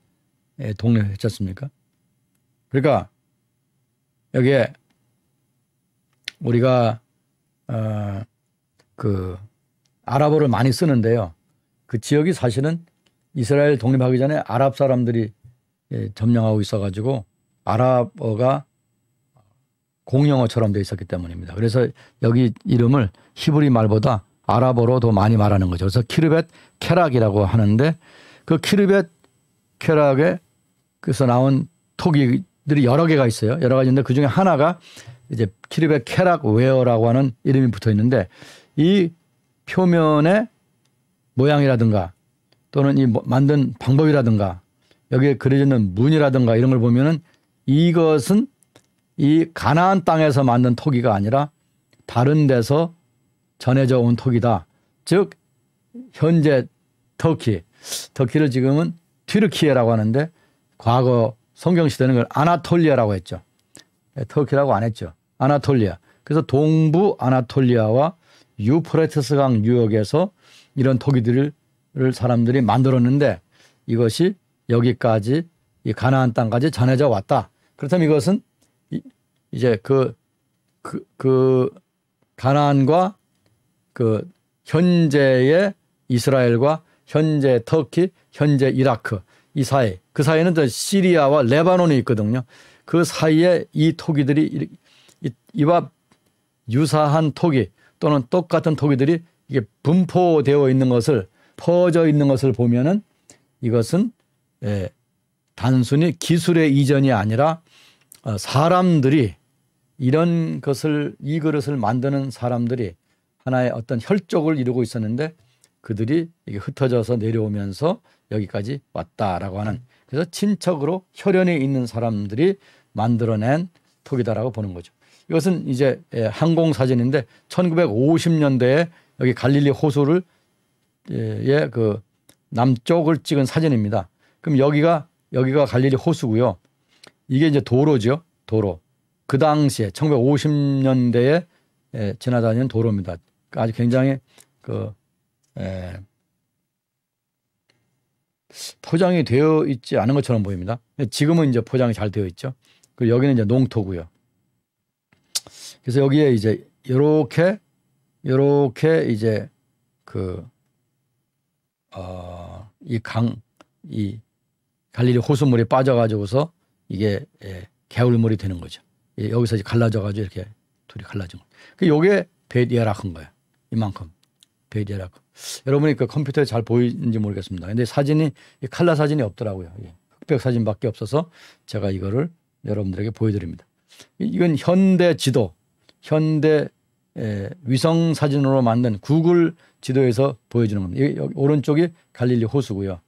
독립했지 않습니까? 그러니까 여기에 우리가 그 아랍어를 많이 쓰는데요. 그 지역이 사실은 이스라엘 독립하기 전에 아랍 사람들이 점령하고 있어가지고 아랍어가 공용어처럼 되어 있었기 때문입니다. 그래서 여기 이름을 히브리 말보다 아랍어로 더 많이 말하는 거죠. 그래서 키르벳 케락이라고 하는데 그 키르벳 케락에서 나온 토기들이 여러 개가 있어요. 여러 가지인데 그 중에 하나가 이제 키르벳 케락 웨어라고 하는 이름이 붙어 있는데 이 표면의 모양이라든가 또는 이 만든 방법이라든가 여기에 그려져 있는 문이라든가 이런 걸 보면은 이것은 이 가나안 땅에서 만든 토기가 아니라 다른 데서 전해져 온 토기다. 즉 현재 터키를 지금은 튀르키예라고 하는데 과거 성경시대는 그걸 아나톨리아라고 했죠. 터키라고 안 했죠. 아나톨리아. 그래서 동부 아나톨리아와 유프라테스 강 유역에서 이런 토기들을 사람들이 만들었는데 이것이 여기까지 이 가나안 땅까지 전해져 왔다. 그렇다면 이것은 이제 그 가나안과 그 현재의 이스라엘과 현재 터키, 현재 이라크 이 사이 그 사이에는 또 시리아와 레바논이 있거든요. 그 사이에 이 토기들이 이와 유사한 토기 또는 똑같은 토기들이 이게 분포되어 있는 것을 퍼져 있는 것을 보면은 이것은 단순히 기술의 이전이 아니라 사람들이 이런 것을 이 그릇을 만드는 사람들이 하나의 어떤 혈족을 이루고 있었는데 그들이 이게 흩어져서 내려오면서 여기까지 왔다라고 하는 그래서 친척으로 혈연이 있는 사람들이 만들어낸 토기다라고 보는 거죠. 이것은 이제 항공 사진인데 1950년대에 여기 갈릴리 호수를 그 남쪽을 찍은 사진입니다. 그럼 여기가 갈릴리 호수고요. 이게 이제 도로죠. 도로. 그 당시에 1950년대에 지나다니는 도로입니다. 아주 굉장히 포장이 되어 있지 않은 것처럼 보입니다. 지금은 이제 포장이 잘 되어 있죠. 그리고 여기는 이제 농토고요. 그래서 여기에 이제 이렇게 이제 이 갈릴리 호수물이 빠져가지고서 이게 개울물이 되는 거죠. 여기서 이제 갈라져가지고 이렇게 둘이 갈라진 거. 요게 베디에라크인 거예요. 이만큼. 베디에라크. 여러분이 그 컴퓨터에 잘 보이는지 모르겠습니다. 근데 사진이 칼라 사진이 없더라고요. 흑백 사진밖에 없어서 제가 이거를 여러분들에게 보여드립니다. 이건 현대 지도, 현대 위성 사진으로 만든 구글 지도에서 보여주는 겁니다. 여기 오른쪽이 갈릴리 호수고요.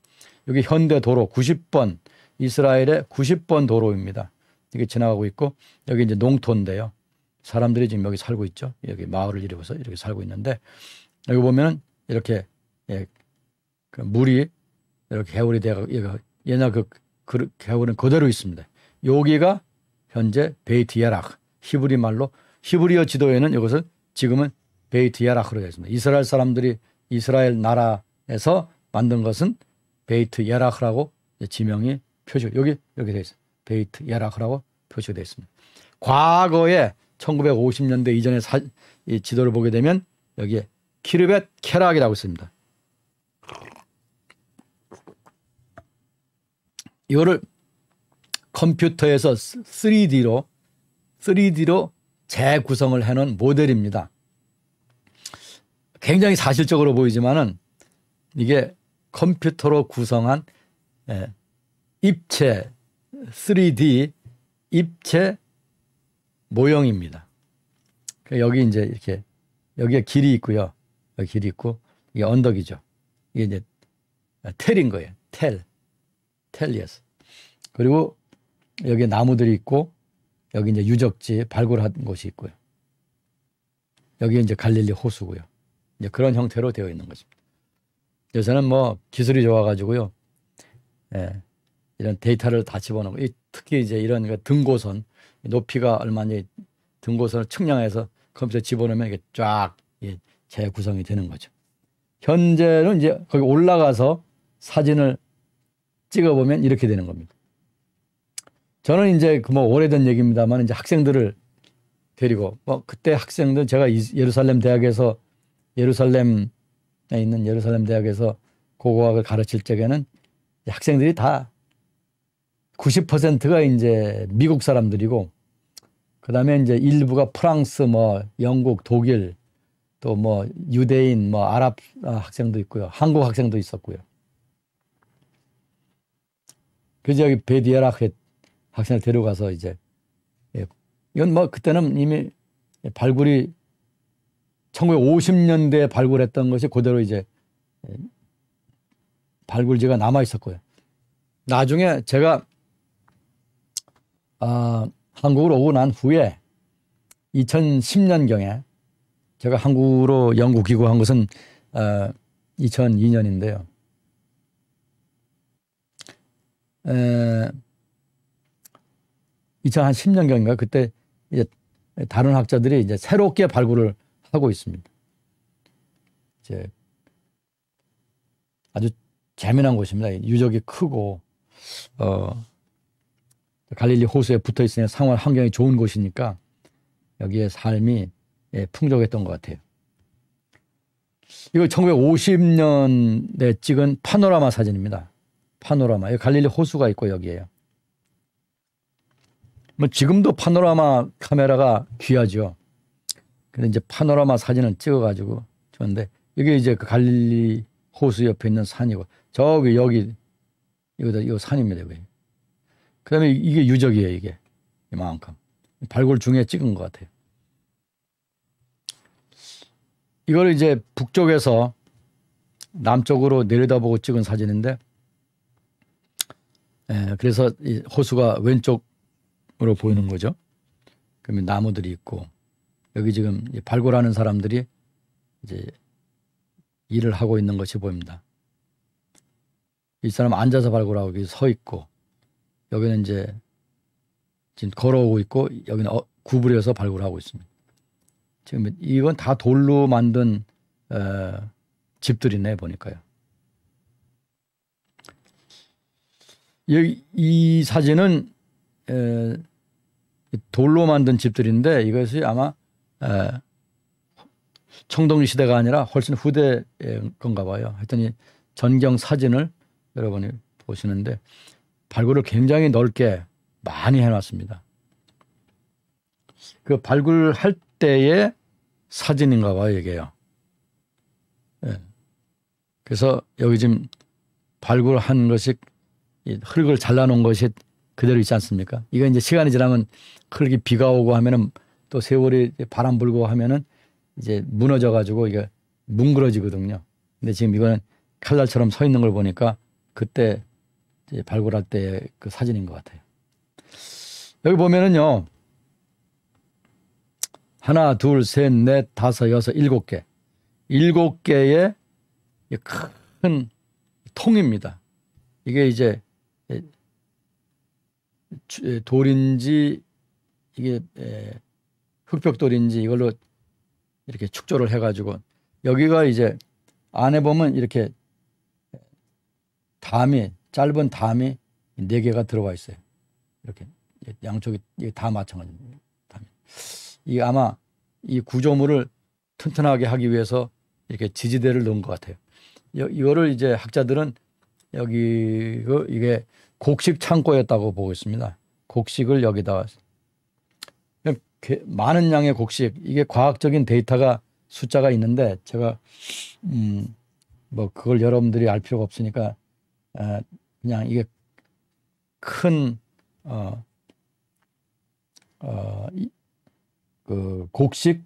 여기 현대 도로 90번 이스라엘의 90번 도로입니다. 이게 지나가고 있고 여기 이제 농토인데요. 사람들이 지금 여기 살고 있죠. 여기 마을을 이루어서 이렇게 살고 있는데 여기 보면은 이렇게 그 물이 이렇게 개울이 되어 옛날 그 개울은 그대로 있습니다. 여기가 현재 베이트 예락 히브리 말로 히브리어 지도에는 이것을 지금은 베이트 예라흐로 되어 있습니다. 이스라엘 사람들이 이스라엘 나라에서 만든 것은 베이트 예라흐라고 지명이 표시 여기 이렇게 되어 있어요. 베이트 예라흐라고 표시가 되어 있습니다. 과거에 1950년대 이전의 이 지도를 보게 되면 여기에 키르벳 케락이라고 있습니다. 이거를 컴퓨터에서 3D로 재구성을 해놓은 모델입니다. 굉장히 사실적으로 보이지만은 이게 컴퓨터로 구성한 입체 3D 입체 모형입니다. 여기 이제 이렇게 여기에 길이 있고요. 여기 길이 있고 이게 언덕이죠. 이게 이제 텔인 거예요. 텔이었어. 그리고 여기 나무들이 있고 여기 이제 유적지 발굴한 곳이 있고요. 여기 이제 갈릴리 호수고요. 이제 그런 형태로 되어 있는 것입니다. 요새는 뭐 기술이 좋아가지고요. 이런 데이터를 다 집어넣고 특히 이제 이런 등고선 높이가 얼마인지 등고선을 측량해서 컴퓨터에 집어넣으면 이게 쫙 재구성이 되는 거죠. 현재는 이제 거기 올라가서 사진을 찍어보면 이렇게 되는 겁니다. 저는 이제 그 뭐 오래된 얘기입니다만 이제 학생들을 데리고 그때 학생들 제가 예루살렘 대학에서 예루살렘에 있는 예루살렘 대학에서 고고학을 가르칠 적에는 학생들이 다 90%가 이제 미국 사람들이고 그다음에 이제 일부가 프랑스 뭐 영국 독일 또 뭐 유대인 뭐 아랍 학생도 있고요. 한국 학생도 있었고요. 그래서 여기 베디에라크 학생을 데려가서 이제 이건 뭐 그때는 이미 발굴이 1950년대에 발굴했던 것이 그대로 이제 발굴지가 남아 있었고요. 나중에 제가 한국으로 오고 난 후에 2010년경에 제가 한국으로 영국 귀국한 것은 2002년인데요. 2010년경인가 그때 이제 다른 학자들이 이제 새롭게 발굴을 하고 있습니다. 이제 아주 재미난 곳입니다. 유적이 크고 갈릴리 호수에 붙어 있으니 생활 환경이 좋은 곳이니까 여기에 삶이 풍족했던 것 같아요. 이거 1950년에 찍은 파노라마 사진입니다. 파노라마. 여기 갈릴리 호수가 있고 여기에요. 뭐 지금도 파노라마 카메라가 귀하죠. 근데 이제 파노라마 사진을 찍어가지고 줬는데 이게 이제 그 갈릴리 호수 옆에 있는 산이고 저기 여기 이거 산입니다. 여기. 그다음에 이게 유적이에요. 이게 이만큼 발굴 중에 찍은 것 같아요. 이걸 이제 북쪽에서 남쪽으로 내려다보고 찍은 사진인데, 그래서 이 호수가 왼쪽으로 보이는 거죠. 그러면 나무들이 있고 여기 지금 발굴하는 사람들이 이제 일을 하고 있는 것이 보입니다. 이 사람 앉아서 발굴하고 여기 서 있고 여기는 이제 지금 걸어오고 있고 여기는 구부려서 발굴하고 있습니다. 지금 이건 다 돌로 만든 집들이네 보니까요. 이 사진은 돌로 만든 집들인데 이것이 아마 청동기 시대가 아니라 훨씬 후대 건가 봐요. 하여튼 전경 사진을 여러분이 보시는데 발굴을 굉장히 넓게 많이 해놨습니다. 그 발굴할 때의 사진인가 봐요, 이게요. 그래서 여기 지금 발굴한 것이 흙을 잘라놓은 것이 그대로 있지 않습니까? 이거 이제 시간이 지나면 흙이 비가 오고 하면은 또 세월이 바람 불고 하면은 이제 무너져가지고 이게 뭉그러지거든요. 근데 지금 이거는 칼날처럼 서 있는 걸 보니까 그때 이제 발굴할 때 그 사진인 것 같아요. 여기 보면은요. 하나, 둘, 셋, 넷, 다섯, 여섯, 일곱 개. 7개의 큰 통입니다. 이게 이제 돌인지 이게 흑벽돌인지 이걸로 이렇게 축조를 해가지고 여기가 이제 안에 보면 이렇게 짧은 담이 4개가 들어가 있어요. 이렇게 양쪽이 다 마찬가지입니다. 이 아마 이 구조물을 튼튼하게 하기 위해서 이렇게 지지대를 넣은 것 같아요. 이거를 이제 학자들은 이게 곡식 창고였다고 보고 있습니다. 곡식을 여기다가 많은 양의 곡식, 이게 과학적인 데이터가 숫자가 있는데 제가 뭐 그걸 여러분들이 알 필요가 없으니까 그냥 이게 큰 그 곡식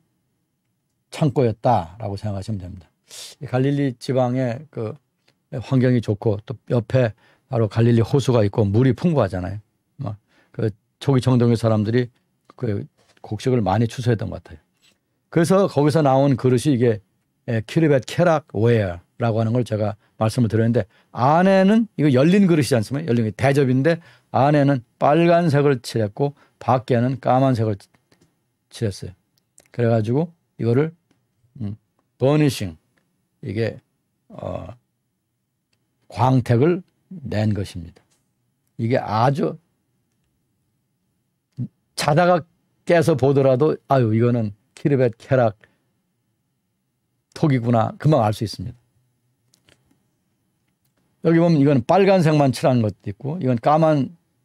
창고였다라고 생각하시면 됩니다. 갈릴리 지방의 그 환경이 좋고 또 옆에 바로 갈릴리 호수가 있고 물이 풍부하잖아요. 막 그 초기 청동기 사람들이 그 곡식을 많이 추수했던 것 같아요. 그래서 거기서 나온 그릇이 이게 키르벳 케락 웨어라고 하는 걸 제가 말씀을 드렸는데 안에는 이거 열린 그릇이지 않습니까? 열린 대접인데 안에는 빨간색을 칠했고 밖에는 까만색을 칠했어요. 그래가지고 이거를 버니싱 이게 광택을 낸 것입니다. 이게 아주 자다가 깨서 보더라도 아유 이거는 키르벳 케락 톡이구나 금방 알 수 있습니다. 여기 보면 이건 빨간색만 칠한 것도 있고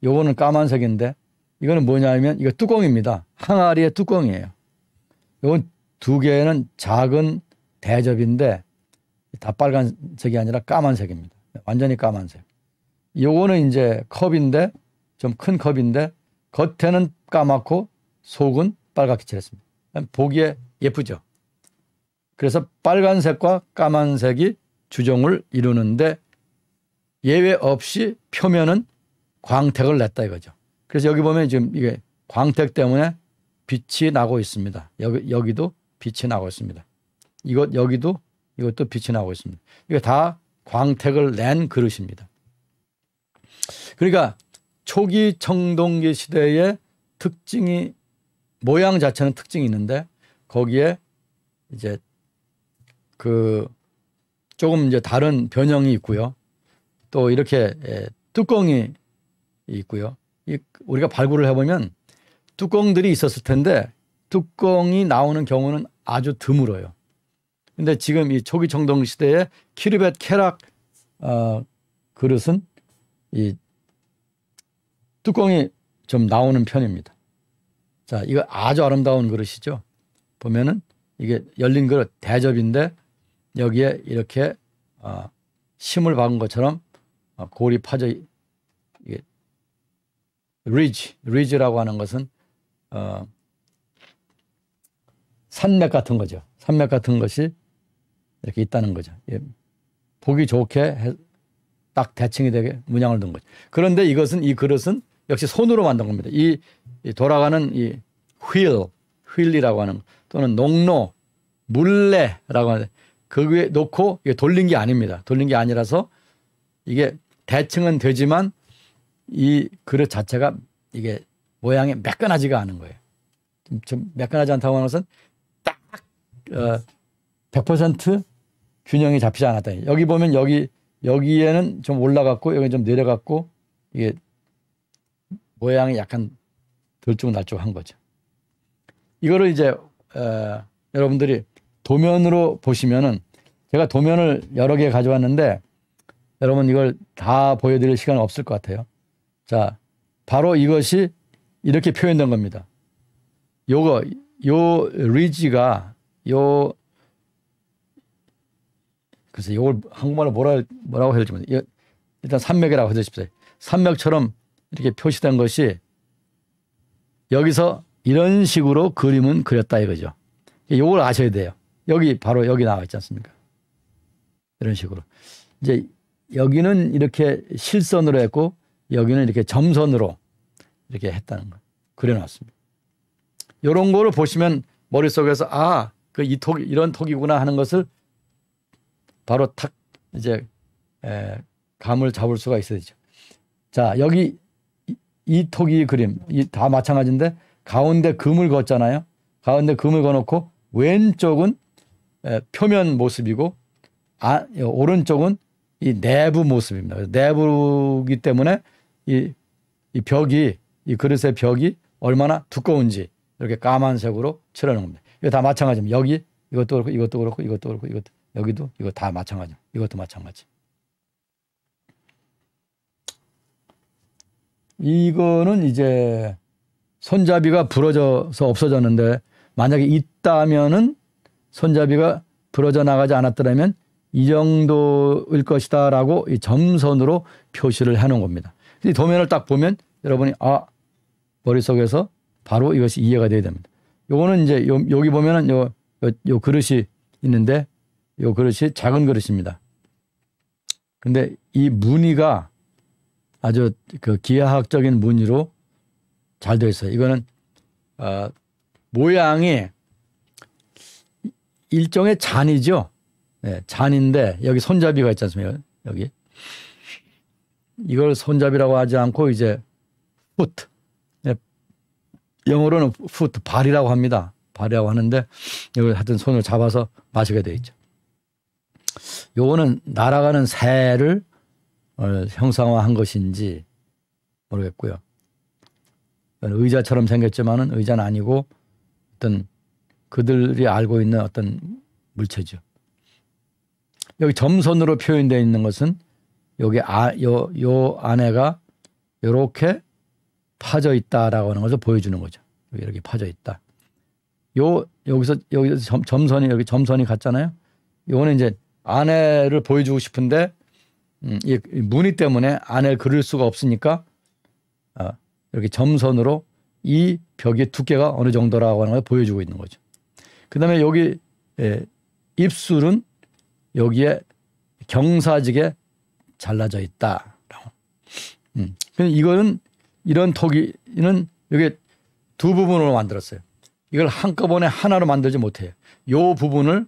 요거는 까만색인데 이거는 뭐냐면 이거 뚜껑입니다. 항아리의 뚜껑이에요. 요건 2개는 작은 대접인데 다 빨간색이 아니라 까만색입니다. 완전히 까만색. 요거는 이제 컵인데 좀 큰 컵인데 겉에는 까맣고 속은 빨갛게 칠했습니다. 보기에 예쁘죠. 그래서 빨간색과 까만색이 주종을 이루는데 예외 없이 표면은 광택을 냈다 이거죠. 그래서 여기 보면 지금 이게 광택 때문에 빛이 나고 있습니다. 여기도 빛이 나고 있습니다. 이것도 빛이 나고 있습니다. 이게 다 광택을 낸 그릇입니다. 그러니까 초기 청동기 시대의 특징이 모양 자체는 특징이 있는데 거기에 이제 그 조금 이제 다른 변형이 있고요. 또 이렇게 뚜껑이 있고요. 우리가 발굴을 해보면 뚜껑들이 있었을 텐데 뚜껑이 나오는 경우는 아주 드물어요. 근데 지금 이 초기 청동 시대의 키르벳 케락 그릇은 이 뚜껑이 좀 나오는 편입니다. 자, 이거 아주 아름다운 그릇이죠. 보면은 이게 열린 그릇 대접인데 여기에 이렇게 심을 박은 것처럼 골이 파져 이게 리지라고 하는 것은 산맥 같은 거죠. 산맥 같은 것이 이렇게 있다는 거죠. 예. 보기 좋게 딱 대칭이 되게 문양을 넣은 거죠. 그런데 이 그릇은 역시 손으로 만든 겁니다. 이 돌아가는 이 휠이라고 하는 또는 농로, 물레라고 하는 그 위에 놓고 이게 돌린 게 아닙니다. 돌린 게 아니라서 이게 대칭은 되지만 이 그릇 자체가 이게 모양이 매끈하지가 않은 거예요. 좀 매끈하지 않다고 하는 것은 딱 100% 균형이 잡히지 않았다. 여기 보면 여기에는 좀 올라갔고 여기 좀 내려갔고 이게 모양이 약간 들쭉날쭉한 거죠. 이거를 이제 여러분들이 도면으로 보시면은 제가 도면을 여러 개 가져왔는데 여러분 이걸 다 보여드릴 시간은 없을 것 같아요. 자, 바로 이것이 이렇게 표현된 겁니다. 요 리지가 글쎄 이걸 한국말로 뭐라고 해야 될지 모르겠어요. 일단 산맥이라고 해주십시오. 산맥처럼 이렇게 표시된 것이 여기서 이런 식으로 그림은 그렸다 이거죠. 이걸 아셔야 돼요. 바로 여기 나와 있지 않습니까? 이런 식으로. 이제 여기는 이렇게 실선으로 했고 여기는 이렇게 점선으로 이렇게 했다는 거 그려놨습니다. 이런 거를 보시면 머릿속에서 이런 톡이구나 하는 것을 바로 탁 이제 감을 잡을 수가 있어야죠. 자, 여기 이 톡이 그림 다 마찬가지인데 가운데 금을 걷잖아요. 가운데 금을 거놓고 왼쪽은 표면 모습이고 오른쪽은 이 내부 모습입니다. 그래서 내부이기 때문에 이 벽이 이 그릇의 벽이 얼마나 두꺼운지 이렇게 까만색으로 칠하는 겁니다. 이거 다 마찬가지입니다. 여기 이것도 그렇고 이것도 그렇고 이것도 그렇고 이것도 여기도 이거 다 마찬가지. 이것도 마찬가지. 이거는 이제 손잡이가 부러져서 없어졌는데 만약에 있다면은 손잡이가 부러져 나가지 않았더라면 이 정도일 것이다라고 이 점선으로 표시를 해놓은 겁니다. 이 도면을 딱 보면 여러분이 머릿속에서 바로 이것이 이해가 돼야 됩니다. 요거는 이제 여기 보면은 요 그릇이 있는데 요 그릇이 작은 그릇입니다. 근데 이 무늬가 아주 그 기하학적인 무늬로 잘 되어 있어요. 이거는 모양이 일종의 잔이죠. 네, 잔인데 여기 손잡이가 있지 않습니까? 여기 이걸 손잡이라고 하지 않고 이제 foot, 네, 영어로는 foot, 발이라고 합니다. 발이라고 하는데 이걸 하여튼 손을 잡아서 마시게 되어 있죠. 요거는 날아가는 새를 형상화한 것인지 모르겠고요. 의자처럼 생겼지만은 의자는 아니고 어떤 그들이 알고 있는 어떤 물체죠. 여기 점선으로 표현되어 있는 것은 여기 요 안에가 이렇게 파져 있다라고 하는 것을 보여주는 거죠. 이렇게 파져 있다. 여기서 점선이 여기 점선이 같잖아요. 요거는 이제 안에를 보여주고 싶은데 이 무늬 때문에 안에를 그릴 수가 없으니까 이렇게 점선으로 이 벽의 두께가 어느 정도라고 하는 걸 보여주고 있는 거죠. 그 다음에 여기 입술은 여기에 경사지게 잘라져 있다라고. 이거는 이런 토기는 여기 두 부분으로 만들었어요. 이걸 한꺼번에 하나로 만들지 못해요. 요 부분을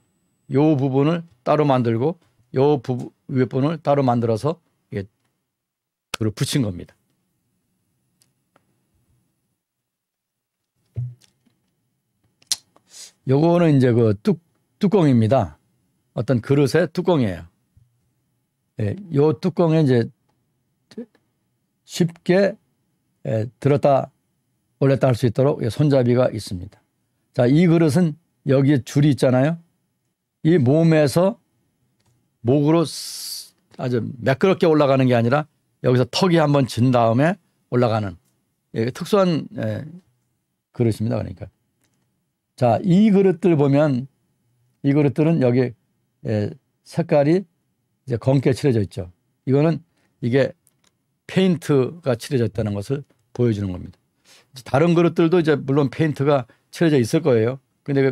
따로 만들고 요 위에 부분을 따로 만들어서 이게 그걸 붙인 겁니다. 요거는 이제 그 뚜껑입니다. 어떤 그릇의 뚜껑이에요. 예, 요 뚜껑에 이제 쉽게 들었다 올렸다 할 수 있도록 손잡이가 있습니다. 자, 이 그릇은 여기에 줄이 있잖아요. 이 몸에서 목으로 아주 매끄럽게 올라가는 게 아니라 여기서 턱이 한번 진 다음에 올라가는 특수한 그릇입니다. 그러니까. 자, 이 그릇들 보면 이 그릇들은 여기 색깔이 이제 검게 칠해져 있죠. 이거는 이게 페인트가 칠해져 있다는 것을 보여주는 겁니다. 다른 그릇들도 이제 물론 페인트가 칠해져 있을 거예요. 근데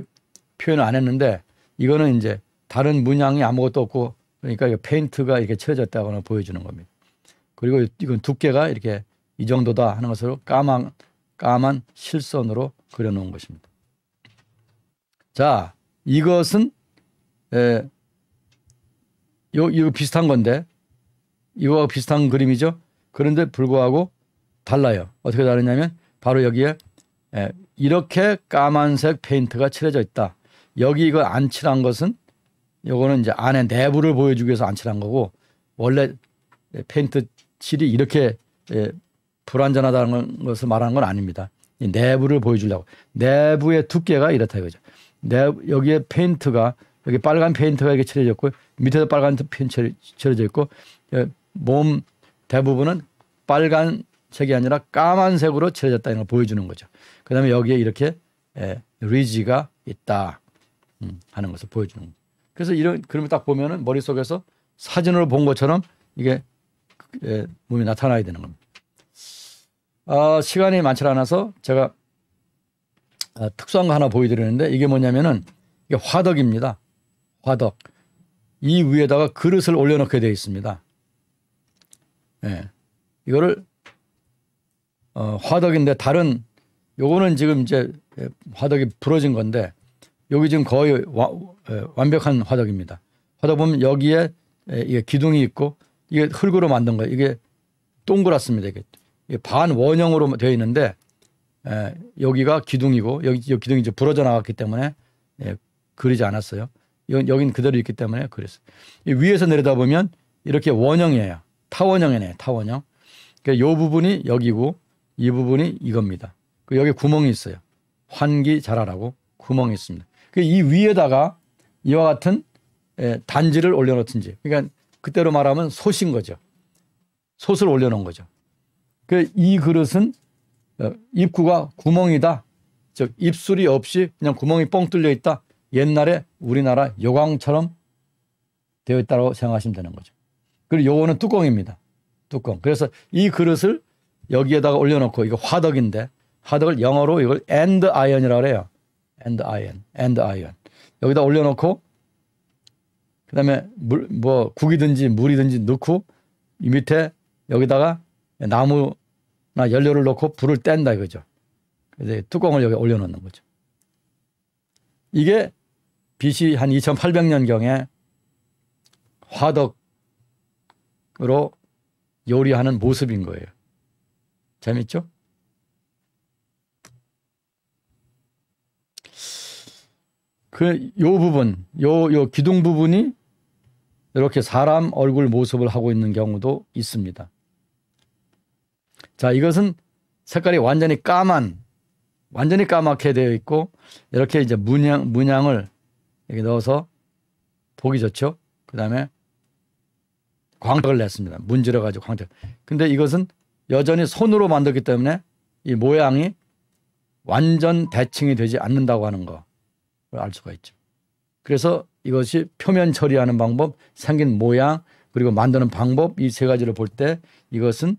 표현을 안 했는데 이거는 이제 다른 문양이 아무것도 없고 그러니까 페인트가 이렇게 칠해졌다고 보여주는 겁니다. 그리고 이건 두께가 이렇게 이 정도다 하는 것으로 까만 실선으로 그려놓은 것입니다. 자, 이것은 이거 비슷한 건데 이거와 비슷한 그림이죠. 그런데 불구하고 달라요. 어떻게 다르냐면 바로 여기에 이렇게 까만색 페인트가 칠해져 있다. 여기 이거 안 칠한 것은 요거는 이제 안에 내부를 보여주기 위해서 안 칠한 거고 원래 페인트 칠이 이렇게 불완전하다는 것을 말하는 건 아닙니다. 이 내부를 보여주려고. 내부의 두께가 이렇다 이거죠. 여기에 페인트가 여기 빨간 페인트가 이렇게 칠해졌고 밑에도 빨간 페인트 칠해져 있고 몸 대부분은 빨간색이 아니라 까만색으로 칠해졌다는 걸 보여주는 거죠. 그 다음에 여기에 이렇게 리지가 있다 하는 것을 보여주는 거죠. 그래서 이런 그림을 딱 보면은 머릿속에서 사진으로 본 것처럼 이게 몸이 나타나야 되는 겁니다. 시간이 많지 않아서 제가 특수한 거 하나 보여드리는데 이게 뭐냐면은 이게 화덕입니다. 화덕. 이 위에다가 그릇을 올려놓게 되어 있습니다. 이거를 화덕인데 다른 요거는 지금 이제 화덕이 부러진 건데 여기 지금 거의 완벽한 화덕입니다. 화덕 보면 여기에 이게 기둥이 있고 이게 흙으로 만든 거예요. 이게 동그랗습니다. 이게 반 원형으로 되어 있는데 여기가 기둥이고 여기 기둥이 이제 부러져 나갔기 때문에 그리지 않았어요. 여긴 그대로 있기 때문에 그랬어요. 위에서 내려다보면 이렇게 원형이에요. 타원형이네요. 타원형. 그러니까 이 부분이 여기고 이 부분이 이겁니다. 여기 구멍이 있어요. 환기 잘하라고 구멍이 있습니다. 이 위에다가 이와 같은 단지를 올려놓든지, 그러니까 그때로 말하면 솥인 거죠. 솥을 올려놓은 거죠. 이 그릇은 입구가 구멍이다. 즉 입술이 없이 그냥 구멍이 뻥 뚫려 있다. 옛날에 우리나라 요강처럼 되어 있다고 생각하시면 되는 거죠. 그리고 요거는 뚜껑입니다. 뚜껑. 그래서 이 그릇을 여기에다가 올려놓고, 이거 화덕인데 화덕을 영어로 이걸 and iron이라고 그래요. and iron. 여기다 올려놓고 그다음에 국이든지 물이든지 넣고 이 밑에 여기다가 나무나 연료를 넣고 불을 뗀다 이거죠. 그래서 뚜껑을 여기 올려놓는 거죠. 이게 BC 한 2800년경에 화덕으로 요리하는 모습인 거예요. 재밌죠? 요 부분, 요 기둥 부분이 이렇게 사람 얼굴 모습을 하고 있는 경우도 있습니다. 자, 이것은 색깔이 완전히 까맣게 되어 있고, 이렇게 이제 문양을 여기 넣어서 보기 좋죠. 그 다음에 광택을 냈습니다. 문질러가지고 광택. 근데 이것은 여전히 손으로 만들기 때문에 이 모양이 완전 대칭이 되지 않는다고 하는 거. 알 수가 있죠. 그래서 이것이 표면 처리하는 방법, 생긴 모양, 그리고 만드는 방법, 이 세 가지를 볼 때 이것은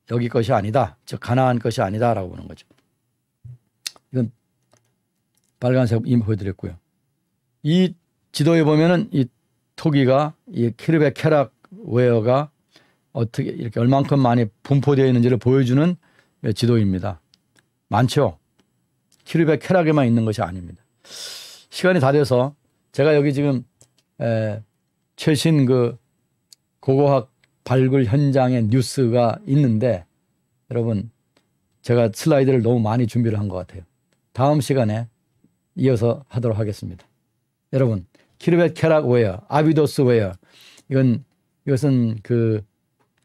여기 것이 아니다. 즉 가나안 것이 아니다라고 보는 거죠. 이건 빨간색 이미 보여드렸고요. 이 지도에 보면은 이 토기가 이 키르베 케락 웨어가 어떻게 이렇게 얼만큼 많이 분포되어 있는지를 보여주는 지도입니다. 많죠. 키르베 쾌락에만 있는 것이 아닙니다. 시간이 다 돼서 제가 여기 지금 최신 그 고고학 발굴 현장의 뉴스가 있는데, 여러분 제가 슬라이드를 너무 많이 준비를 한 것 같아요. 다음 시간에 이어서 하도록 하겠습니다. 여러분 키르베 쾌락 웨어, 아비도스 웨어, 이것은 그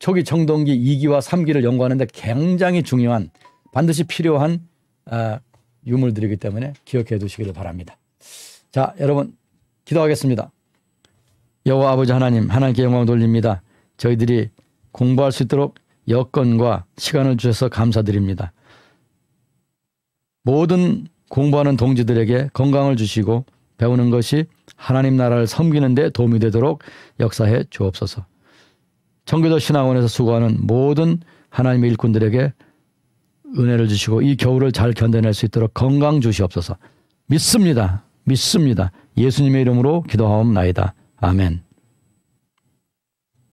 초기 청동기 2기와 3기를 연구하는데 굉장히 중요한, 반드시 필요한 유물들이기 때문에 기억해 두시기를 바랍니다. 자, 여러분 기도하겠습니다. 여호와 아버지 하나님, 하나님께 영광을 돌립니다. 저희들이 공부할 수 있도록 여건과 시간을 주셔서 감사드립니다. 모든 공부하는 동지들에게 건강을 주시고 배우는 것이 하나님 나라를 섬기는 데 도움이 되도록 역사해 주옵소서. 청교도 신학원에서 수고하는 모든 하나님의 일꾼들에게 은혜를 주시고 이 겨울을 잘 견뎌낼 수 있도록 건강 주시옵소서. 믿습니다. 예수님의 이름으로 기도하옵나이다. 아멘.